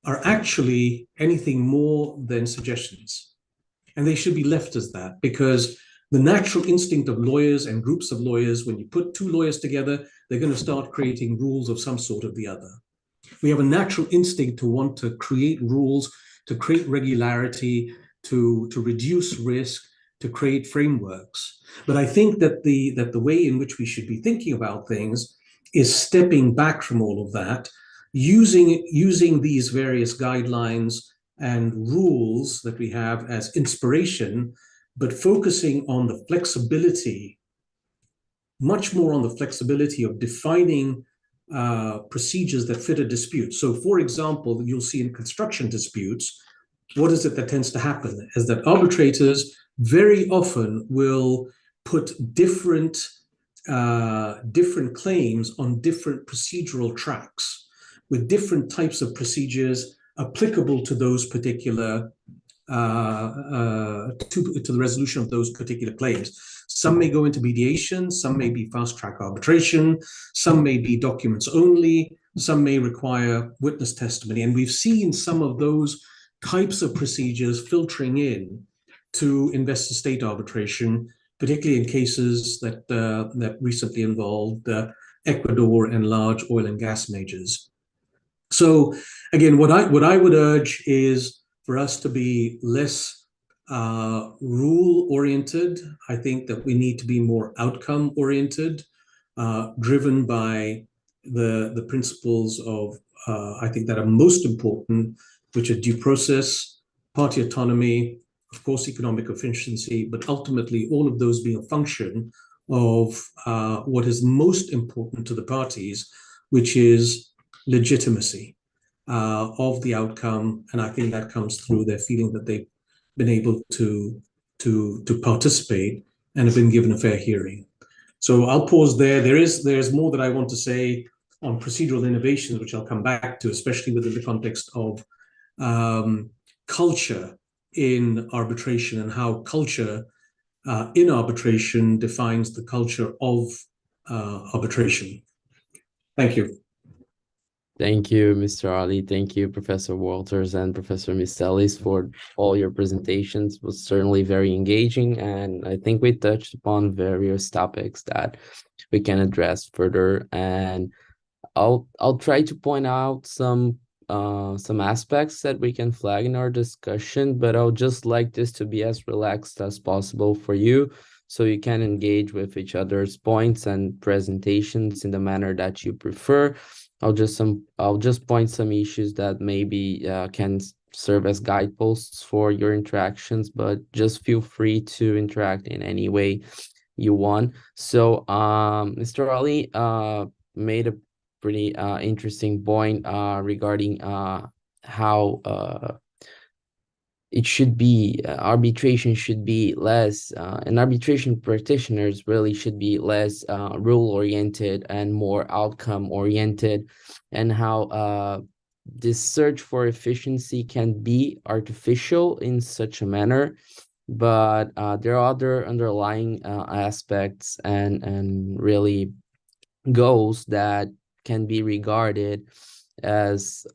F: are actually anything more than suggestions. And they should be left as that, because the natural instinct of lawyers and groups of lawyers, when you put two lawyers together, they're going to start creating rules of some sort or the other. We have a natural instinct to want to create rules, to create regularity, to reduce risk, to create frameworks. But I think that the way in which we should be thinking about things is stepping back from all of that, using these various guidelines and rules that we have as inspiration, but focusing on the flexibility, much more on the flexibility of defining procedures that fit a dispute. So, for example, you'll see in construction disputes, what is it that tends to happen is that arbitrators very often will put different claims on different procedural tracks with different types of procedures applicable to those particular to the resolution of those particular claims. Some may go into mediation, some may be fast-track arbitration, some may be documents only, some may require witness testimony. And we've seen some of those types of procedures filtering in to investor-state arbitration, particularly in cases that recently involved Ecuador and large oil and gas majors. So again, what I would urge is for us to be less rule-oriented. I think that we need to be more outcome-oriented, driven by the principles of I think that are most important, which are due process, party autonomy, of course, economic efficiency, but ultimately all of those being a function of what is most important to the parties, which is legitimacy of the outcome. And I think that comes through their feeling that they've been able to participate and have been given a fair hearing. So I'll pause there. There's more that I want to say on procedural innovations, which I'll come back to, especially within the context of culture in arbitration and how culture in arbitration defines the culture of arbitration. Thank you.
C: Thank you, Mr. Ali. Thank you, Professor Walters and Professor Mistelis, for all your presentations. It was certainly very engaging, and I think we touched upon various topics that we can address further. And I'll try to point out some aspects that we can flag in our discussion, but I'll just like this to be as relaxed as possible for you, so you can engage with each other's points and presentations in the manner that you prefer. I'll just point some issues that maybe can serve as guideposts for your interactions, but just feel free to interact in any way you want. So Mr. Ali made a pretty interesting point regarding how it should be, arbitration should be less, and arbitration practitioners really should be less rule-oriented and more outcome-oriented, and how this search for efficiency can be artificial in such a manner, but there are other underlying aspects and really goals that can be regarded as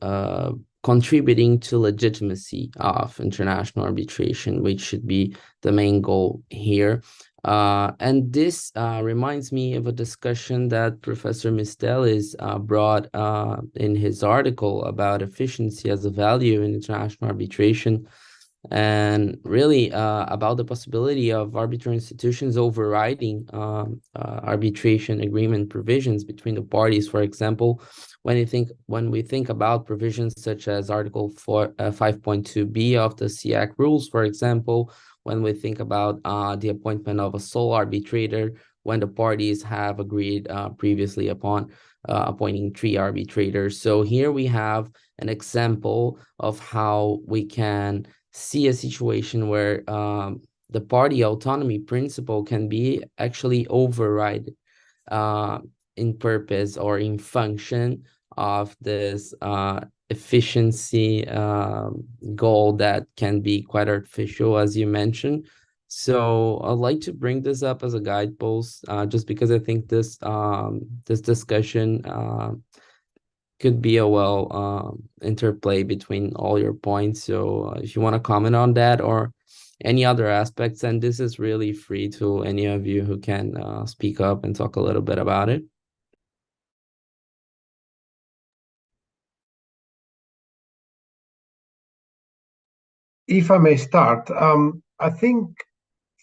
C: contributing to legitimacy of international arbitration, which should be the main goal here. And this reminds me of a discussion that Professor Mistelis brought in his article about efficiency as a value in international arbitration, and really about the possibility of arbitral institutions overriding arbitration agreement provisions between the parties. For example, when we think about provisions such as Article 5.2b of the SIAC rules, for example, when we think about the appointment of a sole arbitrator, when the parties have agreed previously upon appointing 3 arbitrators. So here we have an example of how we can see a situation where the party autonomy principle can be actually override in purpose or in function of this efficiency goal that can be quite artificial, as you mentioned. So I'd like to bring this up as a guidepost, just because I think this this discussion could be a well interplay between all your points. So if you want to comment on that or any other aspects, and this is really free to any of you who can speak up and talk a little bit about it.
D: If I may start, I think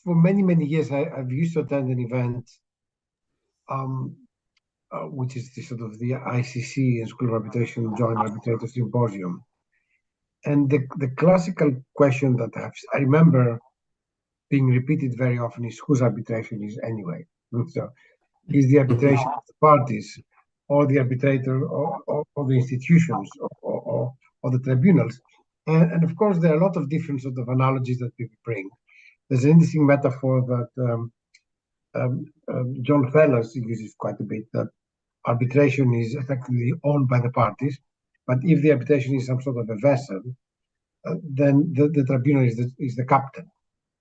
D: for many years I've used to attend an event which is the sort of the ICC and School of Arbitration Joint Arbitrator Symposium. And the classical question that I remember being repeated very often is, whose arbitration is anyway? So is the arbitration of the parties or the arbitrator or the institutions or the tribunals? And of course, there are a lot of different sort of analogies that people bring. There's an interesting metaphor that John Fellows uses quite a bit, that arbitration is effectively owned by the parties, but if the arbitration is some sort of a vessel, then the tribunal is the captain,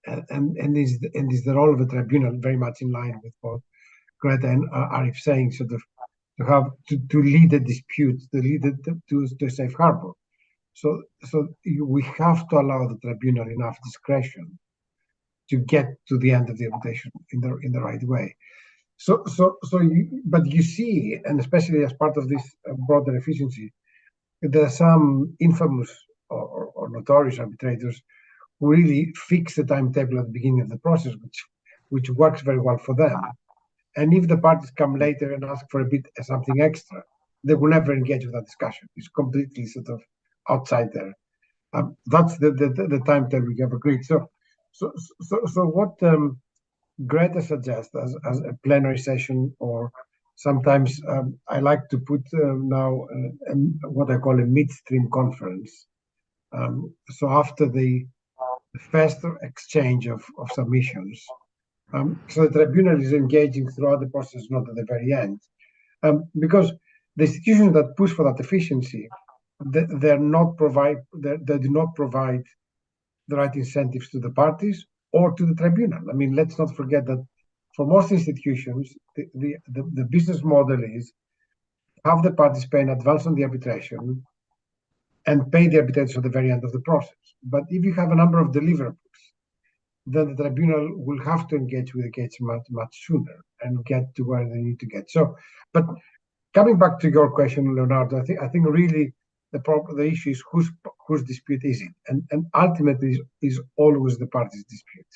D: and is the role of the tribunal very much in line with what Greta and Arif saying, sort of to lead a dispute, to lead it to a safe harbor. So we have to allow the tribunal enough discretion to get to the end of the arbitration in the right way. But you see, and especially as part of this broader efficiency, there are some infamous or notorious arbitrators who really fix the timetable at the beginning of the process, which works very well for them. And if the parties come later and ask for a bit something extra, they will never engage with that discussion. It's completely sort of outside there. That's the timetable we have agreed. So what Greta suggests as a plenary session, or sometimes I like to put now what I call a midstream conference. So after the first exchange of submissions, So the tribunal is engaging throughout the process, not at the very end, because the institutions that push for that efficiency, they do not provide the right incentives to the parties or to the tribunal. I mean, let's not forget that for most institutions, the business model is have the parties pay in advance on the arbitration and pay the arbitrators at the very end of the process. But if you have a number of deliverables, then the tribunal will have to engage with the case much sooner and get to where they need to get. So, but coming back to your question, Leonardo, I think really the issue is whose dispute is it, and ultimately is always the parties' dispute.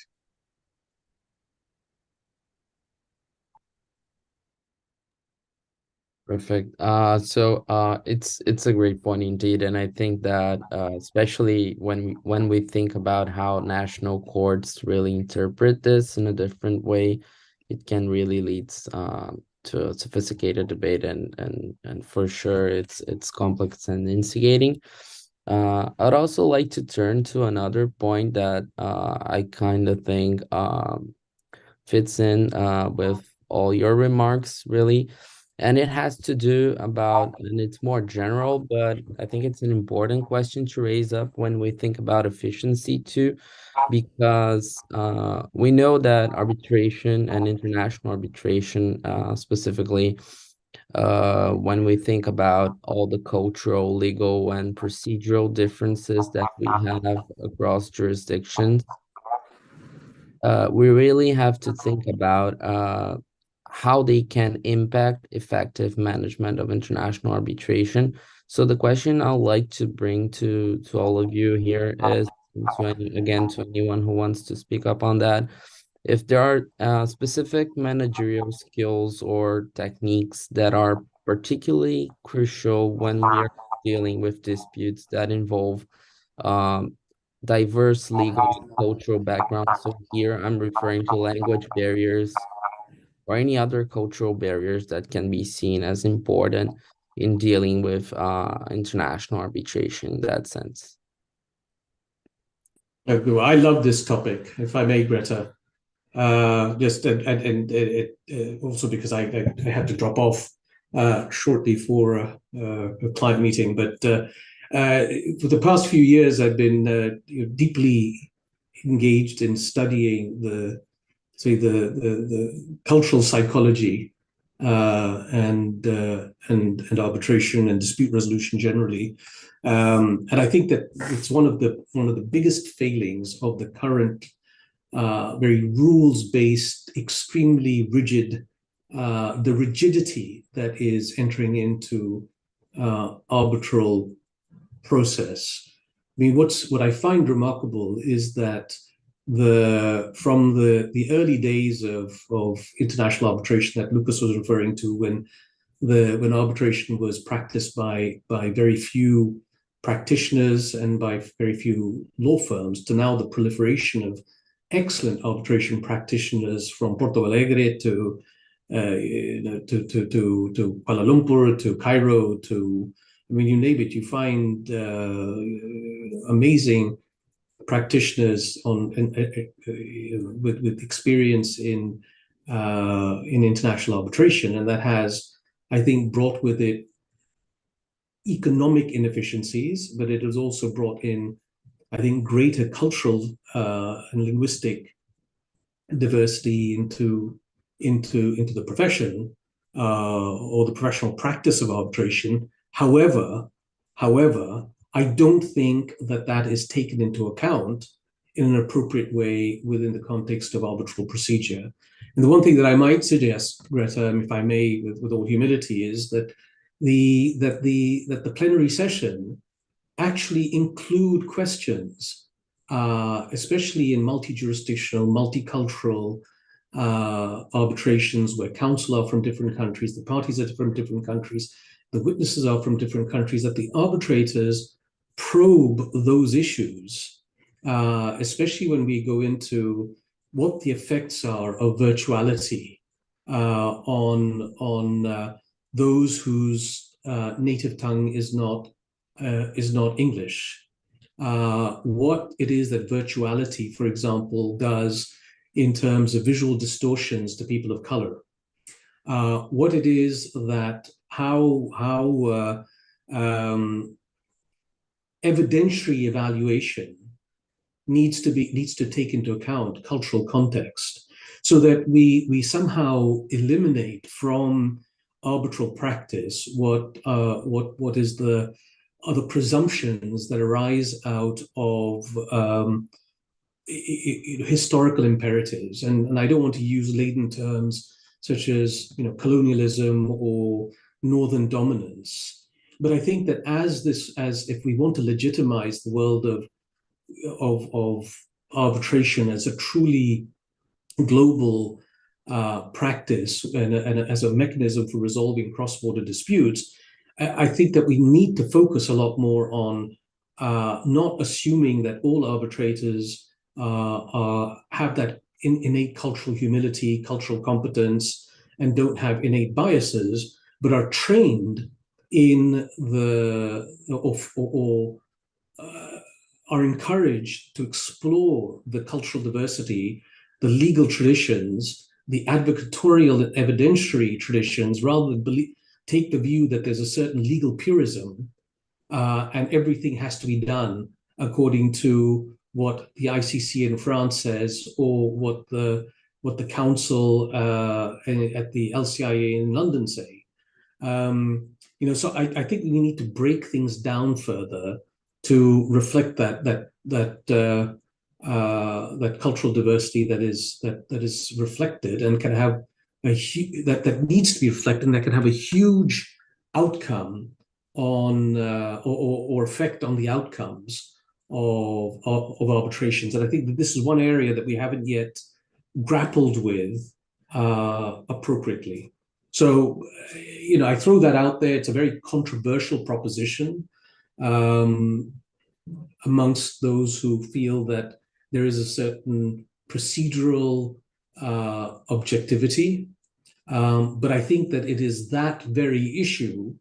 C: Perfect. It's a great point indeed, and I think that especially when we think about how national courts really interpret this in a different way, it can really lead to a sophisticated debate, and for sure it's complex and instigating. I'd also like to turn to another point that I kind of think fits in with all your remarks, really. And it has to do about, and it's more general, but I think it's an important question to raise up when we think about efficiency too, because we know that arbitration and international arbitration specifically, when we think about all the cultural, legal, and procedural differences that we have across jurisdictions, we really have to think about how they can impact effective management of international arbitration. So the question I'd like to bring to all of you here is, to anyone who wants to speak up on that, if there are specific managerial skills or techniques that are particularly crucial when we are dealing with disputes that involve diverse legal and cultural backgrounds. So here I'm referring to language barriers or any other cultural barriers that can be seen as important in dealing with international arbitration in that sense.
F: I love this topic, if I may, Greta. Just and also because I had to drop off shortly for a client meeting, but for the past few years I've been deeply engaged in studying the cultural psychology and arbitration and dispute resolution generally, and I think that it's one of the biggest failings of the current very rules-based, extremely rigid, the rigidity that is entering into arbitral process. I mean, what I find remarkable is that from the early days of international arbitration that Lucas was referring to, when arbitration was practiced by very few practitioners and by very few law firms, to now the proliferation of excellent arbitration practitioners from Porto Alegre to Kuala Lumpur to Cairo to, I mean, you name it, you find amazing practitioners with experience in international arbitration, and that has, I think, brought with it economic inefficiencies, but it has also brought in, I think, greater cultural and linguistic diversity into the profession or the professional practice of arbitration. However, I don't think that is taken into account in an appropriate way within the context of arbitral procedure. And the one thing that I might suggest, Greta, if I may, with all humility, is that the plenary session actually include questions, especially in multi-jurisdictional, multicultural arbitrations where counsel are from different countries, the parties are from different countries, the witnesses are from different countries, that the arbitrators probe those issues, especially when we go into what the effects are of virtuality on those whose native tongue is not English. What it is that virtuality, for example, does in terms of visual distortions to people of color. What it is that how evidentiary evaluation needs to take into account cultural context, so that we somehow eliminate from arbitral practice what is the other presumptions that arise out of historical imperatives, and I don't want to use laden terms such as colonialism or northern dominance, but I think that as if we want to legitimize the world of arbitration as a truly global practice and as a mechanism for resolving cross-border disputes, I think that we need to focus a lot more on not assuming that all arbitrators have that innate cultural humility, cultural competence, and don't have innate biases, but are trained in are encouraged to explore the cultural diversity, the legal traditions, the advocatorial and evidentiary traditions, rather than take the view that there's a certain legal purism and everything has to be done according to what the ICC in France says, or what the council at the LCIA in London say. So I think we need to break things down further to reflect that cultural diversity that is reflected and can have that needs to be reflected, and that can have a huge outcome on or effect on the outcomes of arbitrations. And I think that this is one area that we haven't yet grappled with appropriately. So, I throw that out there. It's a very controversial proposition amongst those who feel that there is a certain procedural objectivity. But I think that it is that very issue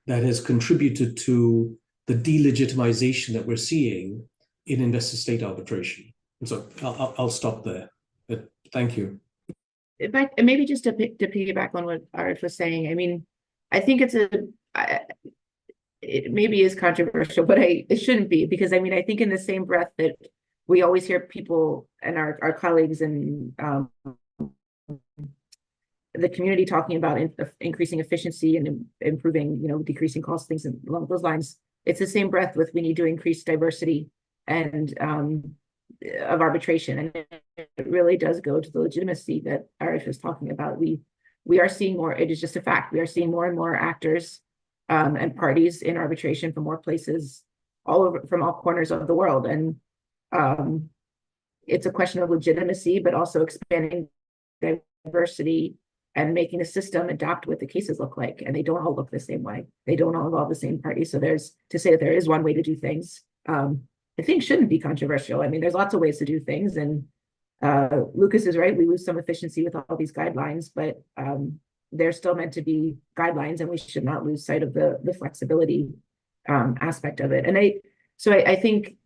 F: that has contributed to the delegitimization that we're seeing in investor-state arbitration. And so I'll stop there. But thank you.
E: Maybe just to piggyback on what Arif was saying, I mean, I think it maybe is controversial, but it shouldn't be, because I mean, I think in the same breath that we always hear people and our colleagues and the community talking about increasing efficiency and improving, decreasing costs, things along those lines. It's the same breath with we need to increase diversity and of arbitration, and it really does go to the legitimacy that Arif is talking about. We are seeing more. It is just a fact. We are seeing more and more actors and parties in arbitration from more places, all over, from all corners of the world, and it's a question of legitimacy, but also expanding diversity and making the system adapt what the cases look like. And they don't all look the same way. They don't all involve the same party. So to say that there is one way to do things, I think shouldn't be controversial. I mean, there's lots of ways to do things. And Lucas is right. We lose some efficiency with all these guidelines, but they're still meant to be guidelines, and we should not lose sight of the flexibility aspect of it. And I think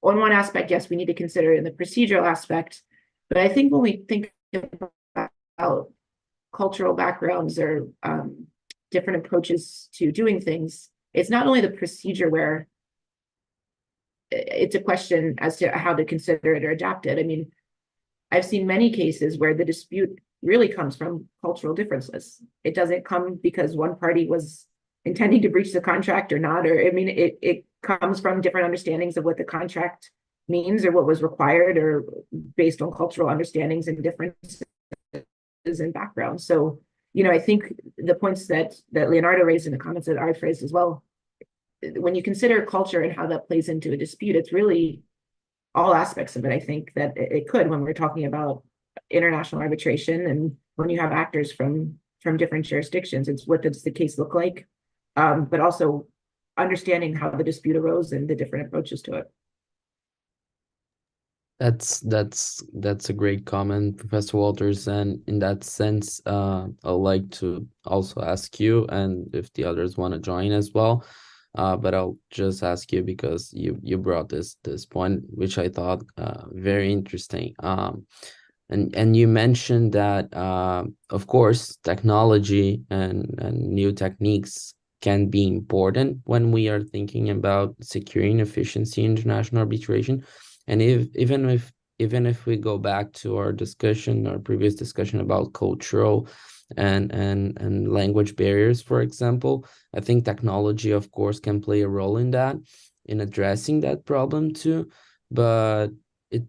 E: on one aspect, yes, we need to consider in the procedural aspect, but I think when we think about cultural backgrounds or different approaches to doing things, it's not only the procedure where it's a question as to how to consider it or adapt it. I mean, I've seen many cases where the dispute really comes from cultural differences. It doesn't come because one party was intending to breach the contract or not, or I mean, it comes from different understandings of what the contract means or what was required, or based on cultural understandings and differences in background. So, I think the points that Leonardo raised in the comments that I phrased as well, when you consider culture and how that plays into a dispute, it's really all aspects of it. I think that it could, when we're talking about international arbitration and when you have actors from different jurisdictions, it's what does the case look like, but also understanding how the dispute arose and the different approaches to it.
C: That's a great comment, Professor Walters. And in that sense, I'd like to also ask you, and if the others want to join as well, but I'll just ask you because you brought this point, which I thought very interesting. And you mentioned that, of course, technology and new techniques can be important when we are thinking about securing efficiency in international arbitration. And even if we go back to our previous discussion about cultural and language barriers, for example, I think technology, of course, can play a role in that, in addressing that problem too. But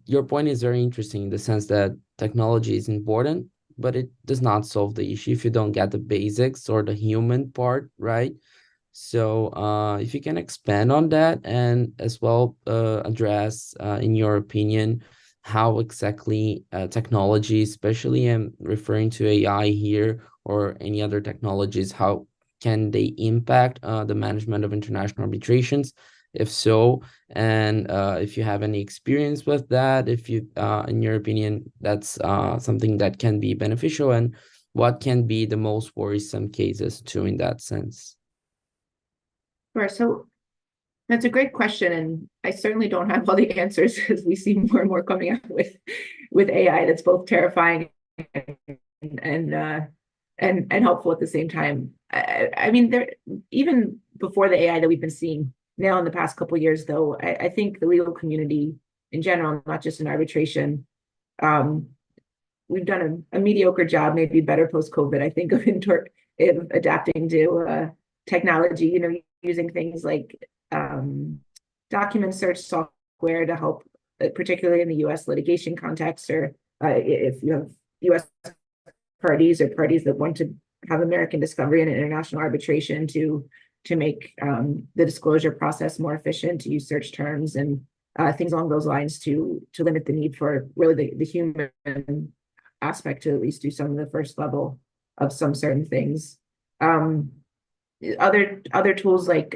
C: your point is very interesting in the sense that technology is important, but it does not solve the issue if you don't get the basics or the human part right. So if you can expand on that, and as well address, in your opinion, how exactly technology, especially I'm referring to AI here or any other technologies, how can they impact the management of international arbitrations? If so, and if you have any experience with that, if you, in your opinion, that's something that can be beneficial, and what can be the most worrisome cases too in that sense?
E: Sure. So that's a great question, and I certainly don't have all the answers because we see more and more coming out with AI that's both terrifying and helpful at the same time. I mean, there, even before the AI that we've been seeing now in the past couple of years, though, I think the legal community in general, not just in arbitration, we've done a mediocre job, maybe better post-COVID, I think, of adapting to technology, you know, using things like document search software to help, particularly in the US litigation context, or if you have US parties or parties that want to have American discovery and international arbitration to make the disclosure process more efficient, to use search terms and things along those lines to limit the need for really the human aspect to at least do some of the first level of some certain things. Other tools like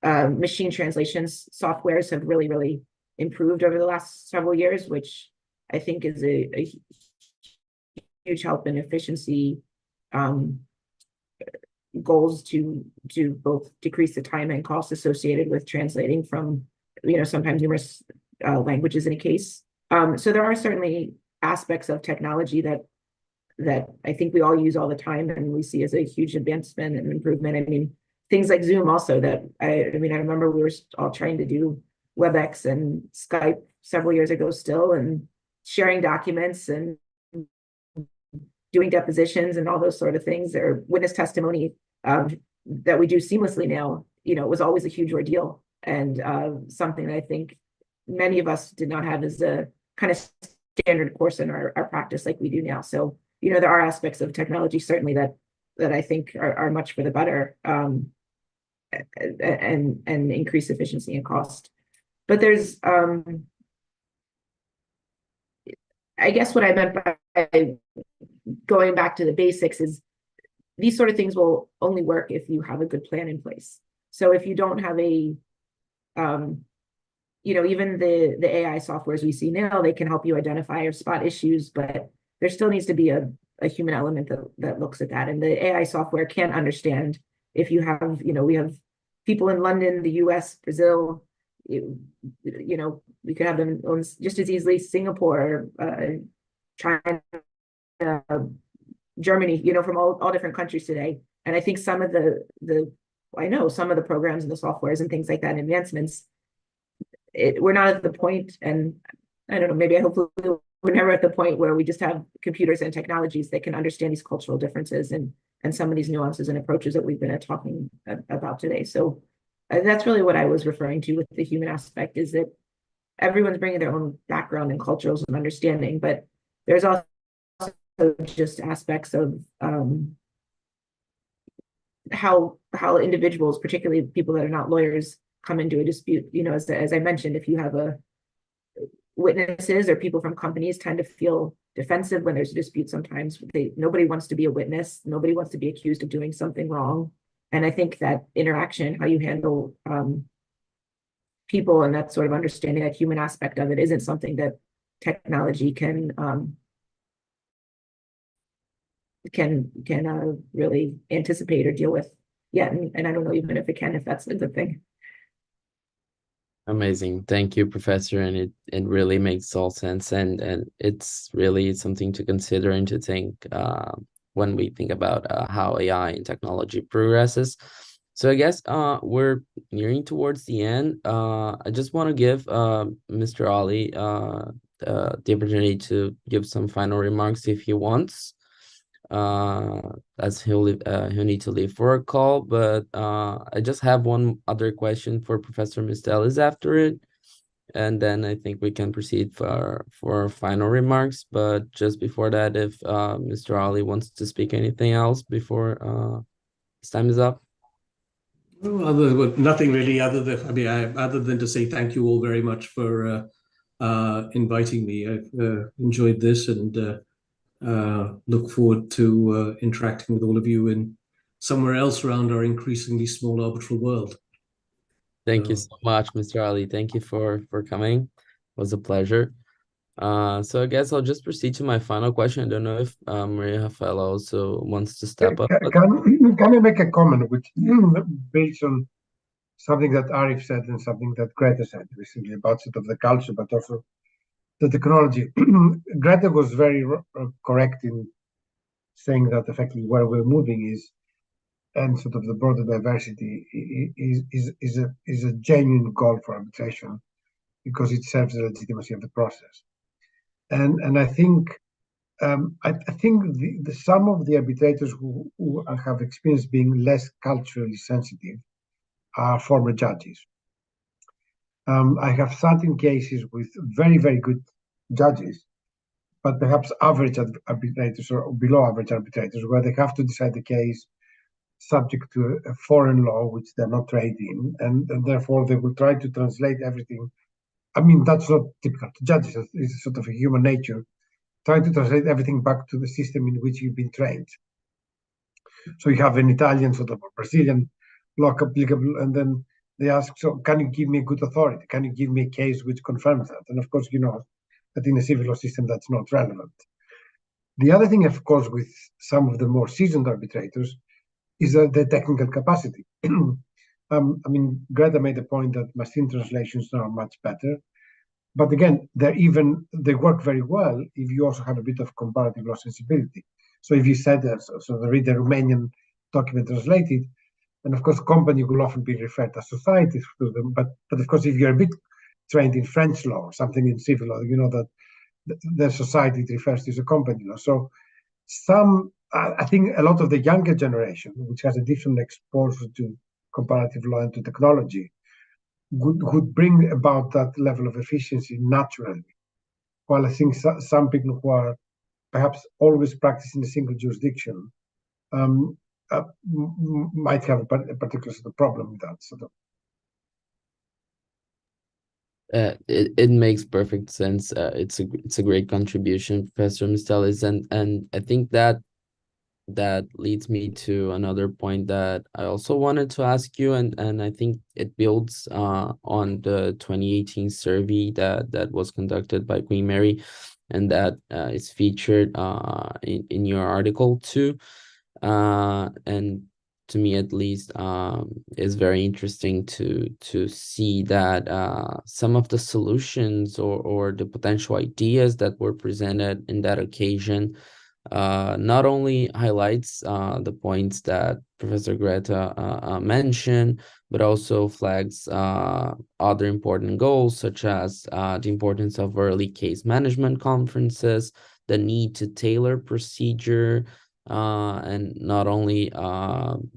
E: machine translations softwares have really improved over the last several years, which I think is a huge help in efficiency goals to both decrease the time and cost associated with translating from, you know, sometimes numerous languages in a case. So there are certainly aspects of technology that I think we all use all the time and we see as a huge advancement and improvement. I mean, things like Zoom also that, I mean, I remember we were all trying to do WebEx and Skype several years ago still, and sharing documents and doing depositions and all those sort of things, or witness testimony that we do seamlessly now. You know, it was always a huge ordeal, and something that I think many of us did not have as a kind of standard course in our practice like we do now. So, you know, there are aspects of technology certainly that I think are much for the better, and increase efficiency and cost. But there's, I guess what I meant by going back to the basics is these sort of things will only work if you have a good plan in place. So if you don't have a, you know, even the AI softwares we see now, they can help you identify or spot issues, but there still needs to be a human element that looks at that. And the AI software can't understand if you have, you know, we have people in London, the US, Brazil, you know, we could have them on just as easily Singapore, China, Germany, you know, from all different countries today. And I think some of I know some of the programs and the softwares and things like that, advancements, we're not at the point, and I don't know, maybe hopefully we're never at the point where we just have computers and technologies that can understand these cultural differences and some of these nuances and approaches that we've been talking about today. So that's really what I was referring to with the human aspect, is that everyone's bringing their own background and cultures and understanding, but there's also just aspects of how individuals, particularly people that are not lawyers, come into a dispute. You know, as I mentioned, if you have witnesses or people from companies tend to feel defensive when there's a dispute. Sometimes nobody wants to be a witness, nobody wants to be accused of doing something wrong. And I think that interaction, how you handle people and that sort of understanding, that human aspect of it, isn't something that technology can really anticipate or deal with yet. And I don't know even if it can, if that's a good thing.
C: Amazing. Thank you, Professor. And it really makes all sense. And it's really something to consider and to think when we think about how AI and technology progresses. So I guess we're nearing towards the end. I just want to give Mr. Ali the opportunity to give some final remarks if he wants. As he'll need to leave for a call, but I just have one other question for Professor Mistelis after it, and then I think we can proceed for final remarks. But just before that, if Mr. Ali wants to speak anything else before his time is up.
F: Well, nothing really other than to say thank you all very much for inviting me. I've enjoyed this and look forward to interacting with all of you in somewhere else around our increasingly small arbitral world.
C: Thank you so much, Mr. Ali. Thank you for coming. It was a pleasure. So I guess I'll just proceed to my final question. I don't know if Maria Rafaela also wants to step up.
D: Can I make a comment which based on something that Arif said and something that Greta said recently about sort of the culture, but also the technology. Greta was very correct in saying that effectively where we're moving is, and sort of the broader diversity is a genuine goal for arbitration because it serves the legitimacy of the process. And I think the some of the arbitrators who have experienced being less culturally sensitive are former judges. I have sat in cases with very, very good judges, but perhaps average arbitrators or below average arbitrators, where they have to decide the case subject to a foreign law, which they're not trained in, and therefore they will try to translate everything. I mean, that's not typical to judges. It's sort of a human nature, trying to translate everything back to the system in which you've been trained. So you have an Italian sort of a Brazilian law applicable, and then they ask, so can you give me a good authority? Can you give me a case which confirms that? And of course, you know that in a civil law system, that's not relevant. The other thing, of course, with some of the more seasoned arbitrators is the technical capacity. I mean, Greta made the point that machine translations now are much better. But again, they work very well if you also have a bit of comparative law sensibility. So if you said, so they read the Romanian document translated, and of course, company will often be referred as societies to them. But of course, if you're a bit trained in French law or something in civil law, you know that the society it refers to as a company law. So I think a lot of the younger generation, which has a different exposure to comparative law and to technology, would bring about that level of efficiency naturally. While I think some people who are perhaps always practicing a single jurisdiction might have a particular sort of problem with that sort of.
C: It makes perfect sense. It's a great contribution, Professor Mistelis, and I think that leads me to another point that I also wanted to ask you, and I think it builds on the 2018 survey that was conducted by Queen Mary, and that is featured in your article too, and to me at least is very interesting to see that some of the solutions or the potential ideas that were presented in that occasion not only highlights the points that Professor Greta mentioned, but also flags other important goals, such as the importance of early case management conferences, the need to tailor procedure, and not only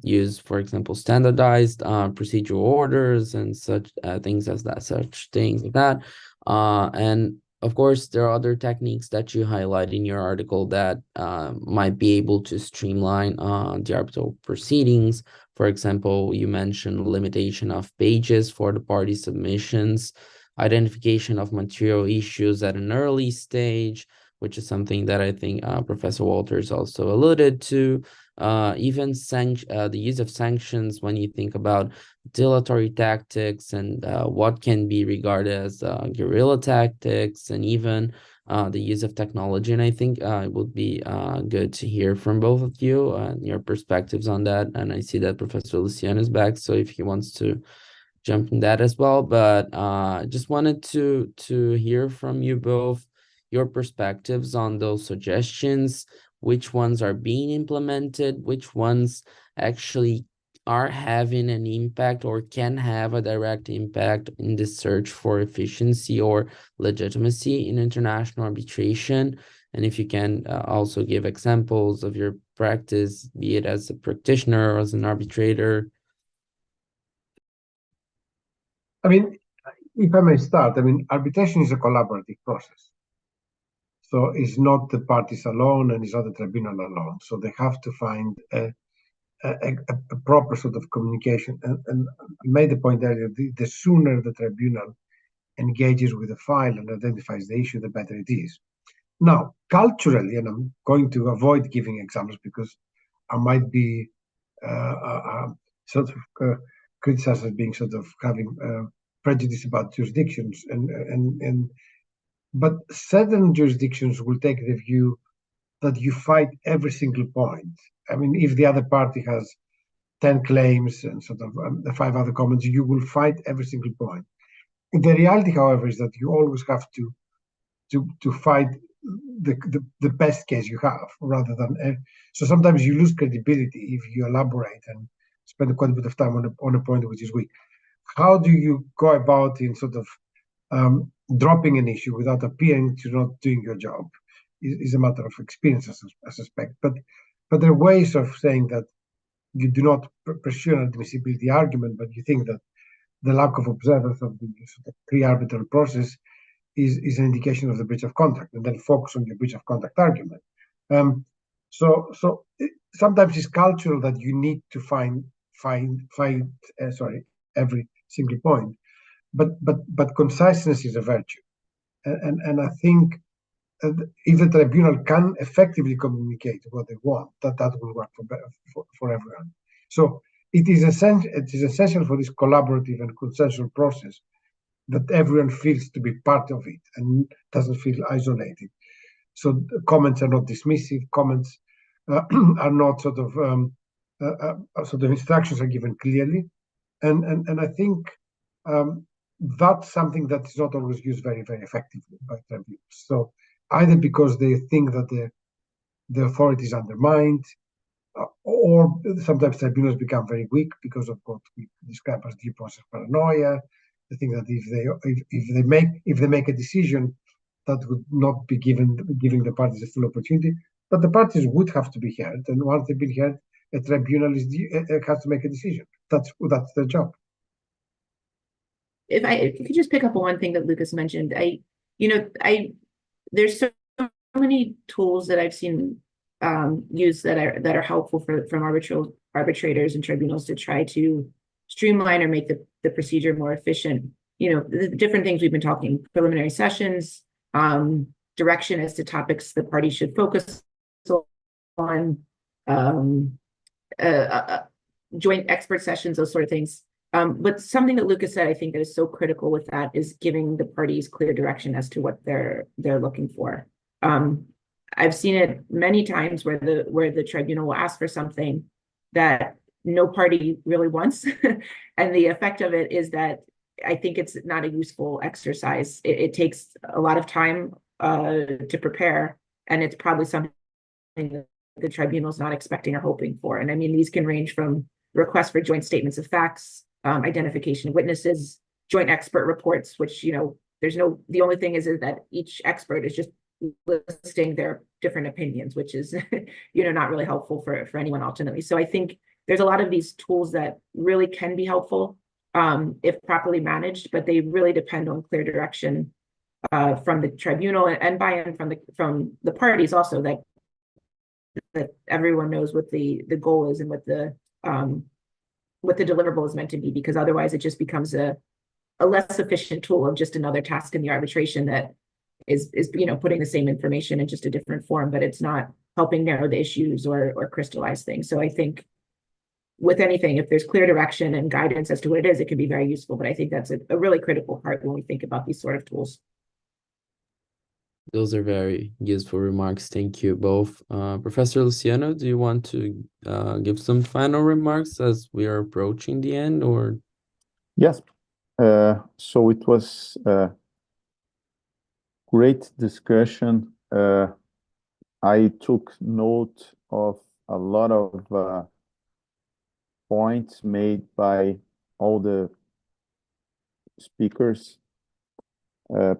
C: use, for example, standardized procedural orders and such things as that, and of course, there are other techniques that you highlight in your article that might be able to streamline the arbitral proceedings. For example, you mentioned limitation of pages for the party submissions, identification of material issues at an early stage, which is something that I think Professor Walters also alluded to. Even the use of sanctions when you think about dilatory tactics and what can be regarded as guerrilla tactics, and even the use of technology. And I think it would be good to hear from both of you and your perspectives on that. And I see that Professor Luciano is back, so if he wants to jump in that as well, but just wanted to hear from you both your perspectives on those suggestions, which ones are being implemented, which ones actually are having an impact or can have a direct impact in the search for efficiency or legitimacy in international arbitration. And if you can also give examples of your practice, be it as a practitioner or as an arbitrator.
D: I mean, if I may start, I mean, arbitration is a collaborative process. So it's not the parties alone and it's not the tribunal alone. So they have to find a proper sort of communication. And I made the point earlier, the sooner the tribunal engages with the file and identifies the issue, the better it is. Now, culturally, and I'm going to avoid giving examples because I might be sort of criticized as being sort of having prejudice about jurisdictions, but certain jurisdictions will take the view that you fight every single point. I mean, if the other party has 10 claims and sort of 5 other comments, you will fight every single point. The reality, however, is that you always have to fight the best case you have rather than so sometimes you lose credibility if you elaborate and spend quite a bit of time on a point which is weak. How do you go about in sort of dropping an issue without appearing to not doing your job is a matter of experience, I suspect. But there are ways of saying that you do not pursue an admissibility argument, but you think that the lack of observance of the sort of pre-arbitral process is an indication of the breach of contract, and then focus on your breach of contract argument. So sometimes it's cultural that you need to find every single point, but conciseness is a virtue, and I think if the tribunal can effectively communicate what they want, that will work for everyone. So it is essential for this collaborative and consensual process that everyone feels to be part of it and doesn't feel isolated. So comments are not dismissive. Comments are not sort of instructions are given clearly, and I think that's something that is not always used very, very effectively by tribunals. So either because they think that the authority is undermined, or sometimes tribunals become very weak because of what we describe as due process paranoia. They think that if they make a decision that would not be giving the parties a full opportunity, but the parties would have to be heard, and once they've been heard, a tribunal has to make a decision. That's their job.
E: If you could just pick up on one thing that Lucas mentioned, there's so many tools that I've seen used that are helpful from arbitrators and tribunals to try to streamline or make the procedure more efficient. The different things we've been talking: preliminary sessions, direction as to topics the parties should focus on, joint expert sessions, those sort of things. But something that Lucas said, I think that is so critical with that is giving the parties clear direction as to what they're looking for. I've seen it many times where the tribunal will ask for something that no party really wants, and the effect of it is that I think it's not a useful exercise. It takes a lot of time to prepare, and it's probably something that the tribunal's not expecting or hoping for. And I mean, these can range from requests for joint statements of facts, identification of witnesses, joint expert reports, which, the only thing is that each expert is just listing their different opinions, which is, not really helpful for anyone ultimately. So I think there's a lot of these tools that really can be helpful if properly managed, but they really depend on clear direction from the tribunal and buy-in from the parties also, that everyone knows what the goal is and what the deliverable is meant to be, because otherwise it just becomes a less efficient tool of just another task in the arbitration that is putting the same information in just a different form, but it's not helping narrow the issues or crystallize things. So I think with anything, if there's clear direction and guidance as to what it is, it can be very useful. But I think that's a really critical part when we think about these sort of tools.
C: Those are very useful remarks. Thank you both. Professor Luciano, do you want to give some final remarks as we are approaching the end, or?
B: Yes. So it was a great discussion. I took note of a lot of points made by all the speakers.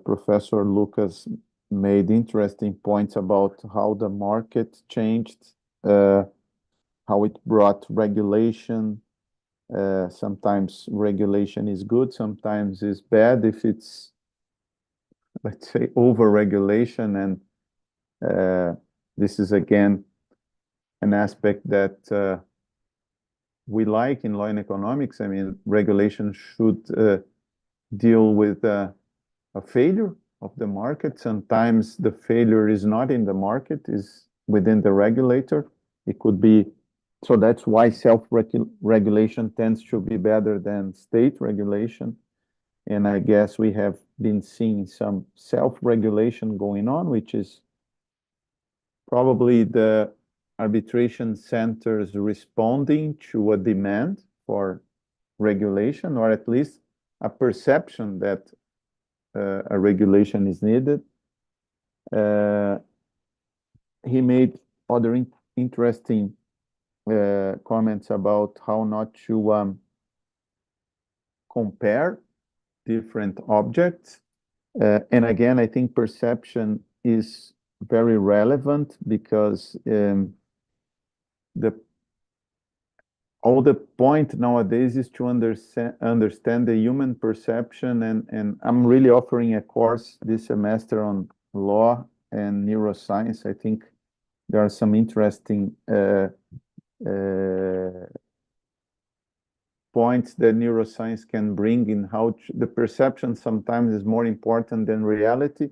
B: Professor Lucas made interesting points about how the market changed, how it brought regulation. Sometimes regulation is good, sometimes it's bad if it's, let's say, over-regulation. And this is, again, an aspect that we like in law and economics. I mean, regulation should deal with a failure of the market. Sometimes the failure is not in the market, is within the regulator. It could be, so that's why self-regulation tends to be better than state regulation. And I guess we have been seeing some self-regulation going on, which is probably the arbitration centers responding to a demand for regulation, or at least a perception that a regulation is needed. He made other interesting comments about how not to compare different objects. And again, I think perception is very relevant because all the point nowadays is to understand the human perception, and I'm really offering a course this semester on law and neuroscience. I think there are some interesting points that neuroscience can bring in how the perception sometimes is more important than reality.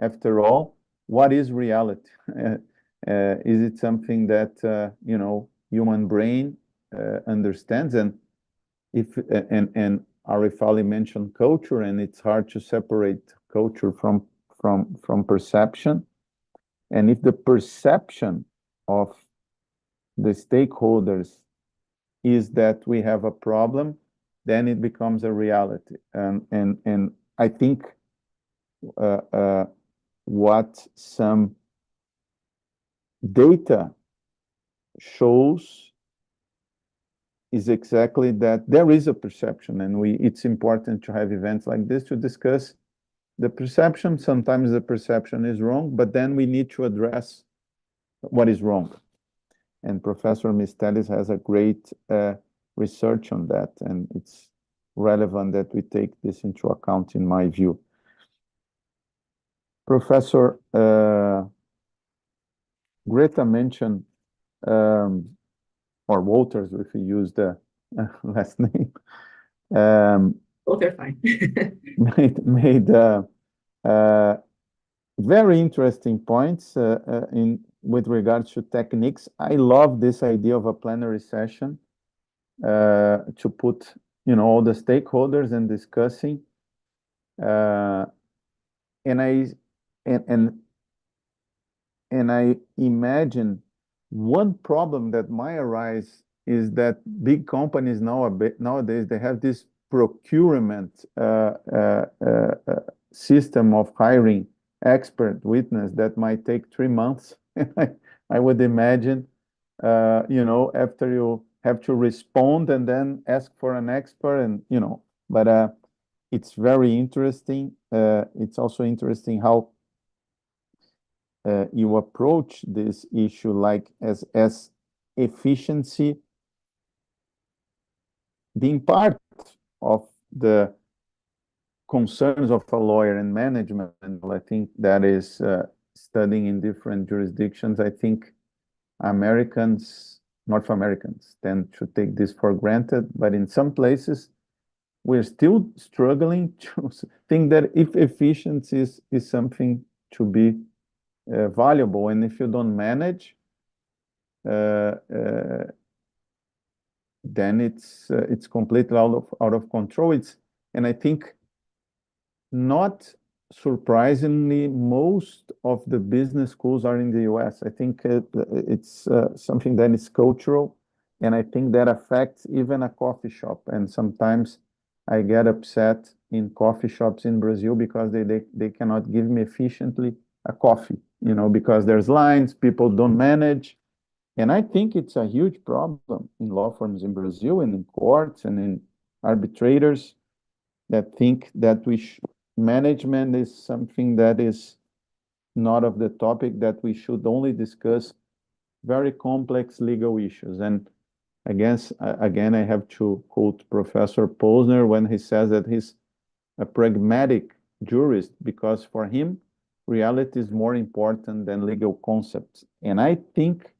B: After all, what is reality? Is it something that human brain understands? And if and Arifali mentioned culture, and it's hard to separate culture from perception. And if the perception of the stakeholders is that we have a problem, then it becomes a reality. And I think what some data shows is exactly that there is a perception, and it's important to have events like this to discuss the perception. Sometimes the perception is wrong, but then we need to address what is wrong. And Professor Mistelis has a great research on that, and it's relevant that we take this into account, in my view. Professor Greta mentioned, or Walters, if you use the last name.
E: Both are fine.
B: made very interesting points with regards to techniques. I love this idea of a plenary session to put all the stakeholders and discussing. And I imagine one problem that might arise is that big companies nowadays, they have this procurement system of hiring expert witness that might take 3 months. I would imagine, after you have to respond and then ask for an expert, and but it's very interesting. It's also interesting how you approach this issue, like as efficiency being part of the concerns of a lawyer and management. And I think that is studying in different jurisdictions. I think North Americans tend to take this for granted, but in some places we're still struggling to think that if efficiency is something to be valuable, and if you don't manage, then it's completely out of control. And I think, not surprisingly, most of the business schools are in the US. I think it's something that is cultural, and I think that affects even a coffee shop. And sometimes I get upset in coffee shops in Brazil because they cannot give me efficiently a coffee, you know, because there's lines, people don't manage. And I think it's a huge problem in law firms in Brazil and in courts and in arbitrators that think that management is something that is not of the topic, that we should only discuss very complex legal issues. And again, I have to quote Professor Posner when he says that he's a pragmatic jurist, because for him, reality is more important than legal concepts. And I think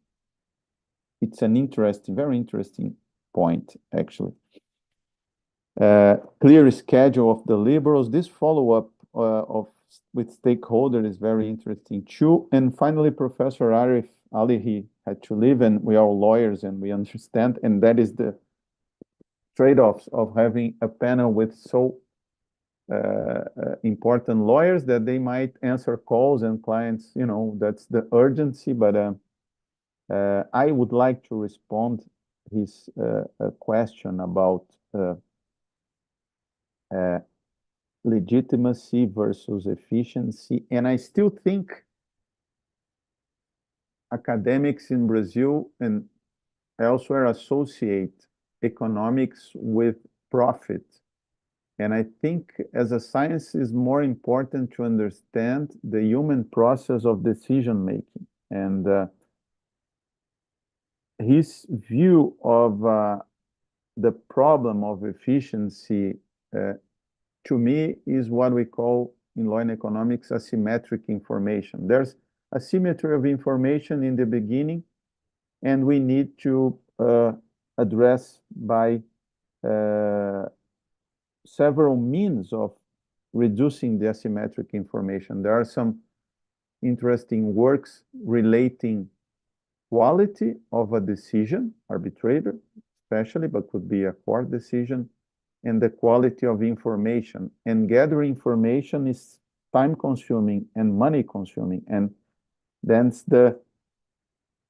B: it's an very interesting point, actually. Clear schedule of deliverables. This follow-up with stakeholders is very interesting too. And finally, Professor Arif Ali, he had to leave, and we are all lawyers and we understand, and that is the trade-offs of having a panel with so important lawyers that they might answer calls and clients, you know, that's the urgency. But I would like to respond his question about legitimacy versus efficiency. And I still think academics in Brazil and elsewhere associate economics with profit. And I think as a science is more important to understand the human process of decision making. And his view of the problem of efficiency, to me, is what we call in law and economics asymmetric information. There's asymmetry of information in the beginning, and we need to address by several means of reducing the asymmetric information. There are some interesting works relating quality of a decision, arbitrator especially, but could be a court decision, and the quality of information. And gathering information is time-consuming and money-consuming. And that's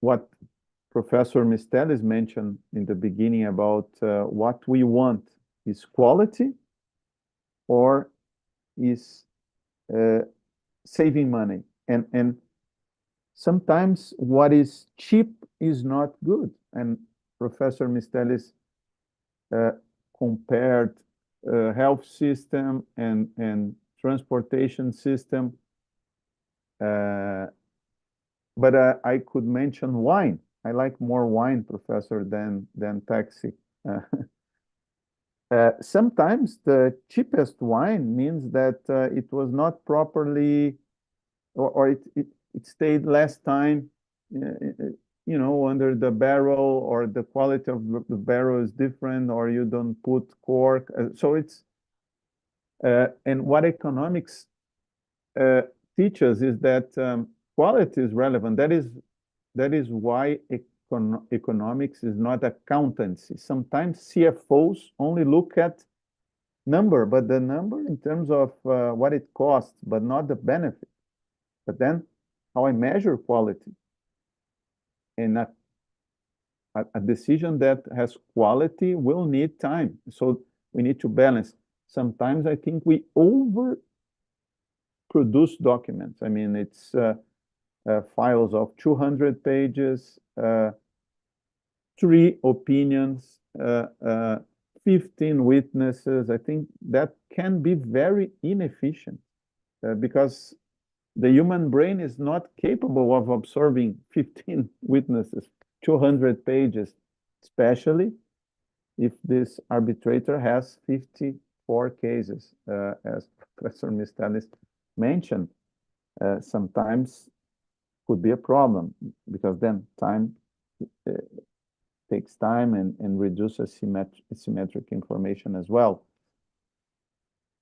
B: what Professor Mistelis mentioned in the beginning about what we want is quality or is saving money. And sometimes what is cheap is not good. And Professor Mistelis compared health system and transportation system. But I could mention wine. I like more wine, Professor, than taxi. Sometimes the cheapest wine means that it was not properly, or it stayed less time, you know, under the barrel, or the quality of the barrel is different, or you don't put cork. So it's, and what economics teaches is that quality is relevant. That is why economics is not accountancy. Sometimes CFOs only look at number, but the number in terms of what it costs, but not the benefit. But then how I measure quality. And a decision that has quality will need time. So we need to balance. Sometimes I think we over produce documents. I mean, it's files of 200 pages, 3 opinions, 15 witnesses. I think that can be very inefficient because the human brain is not capable of absorbing 15 witnesses, 200 pages, especially if this arbitrator has 54 cases, as Professor Mistelis mentioned. Sometimes could be a problem because then time takes time and reduces symmetric information as well.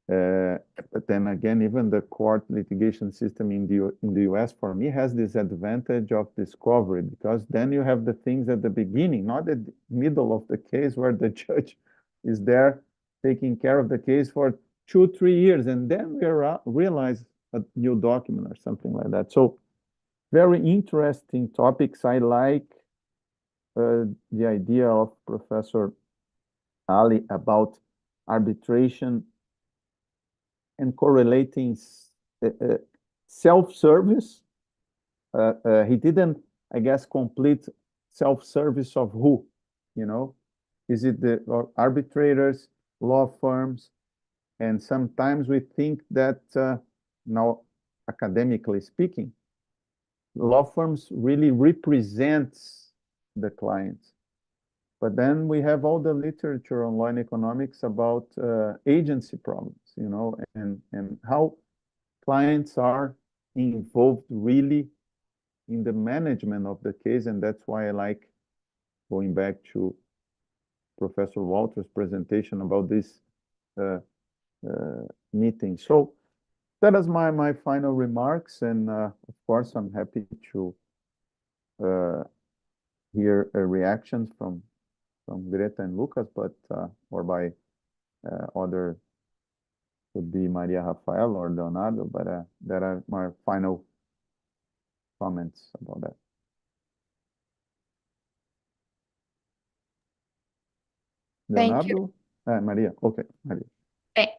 B: But then again, even the court litigation system in the US, for me, has this advantage of discovery, because then you have the things at the beginning, not at the middle of the case where the judge is there taking care of the case for 2-3 years, and then we realize a new document or something like that. So very interesting topics. I like the idea of Professor Ali about arbitration and correlating self-service. He didn't, I guess, complete self-service of who, you know? Is it the arbitrators, law firms? And sometimes we think that now, academically speaking, law firms really represents the clients. But then we have all the literature on law and economics about agency problems, you know, and how clients are involved really in the management of the case. And that's why I like going back to Professor Walter's presentation about this meeting. So that is my final remarks. And of course, I'm happy to hear reactions from Greta and Lucas, but or by other, would be Maria Rafaela or Leonardo, but that are my final comments about that.
A: Thank you.
B: Leonardo? Maria, okay, Maria.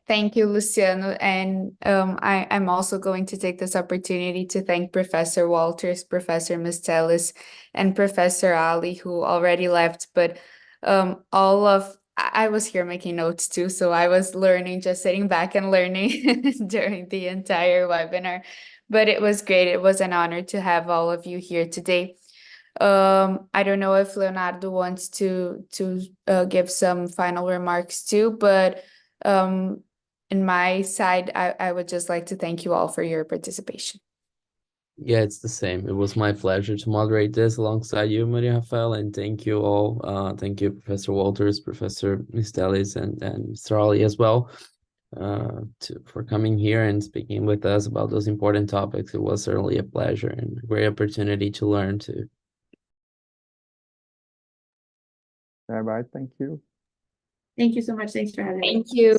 A: Thank you, Luciano. And I'm also going to take this opportunity to thank Professor Walters, Professor Mistelis, and Professor Ali, who already left. But I was here making notes too, so I was learning, just sitting back and learning during the entire webinar. But it was great. It was an honor to have all of you here today. I don't know if Leonardo wants to give some final remarks too, but in my side, I would just like to thank you all for your participation.
C: Yeah, it's the same. It was my pleasure to moderate this alongside you, Maria Rafaela, and thank you all. Thank you, Professor Walters, Professor Mistelis, and Mr. Ali as well, for coming here and speaking with us about those important topics. It was certainly a pleasure and a great opportunity to learn too.
B: All right, thank you.
E: Thank you so much. Thanks for having me.
A: Thank you.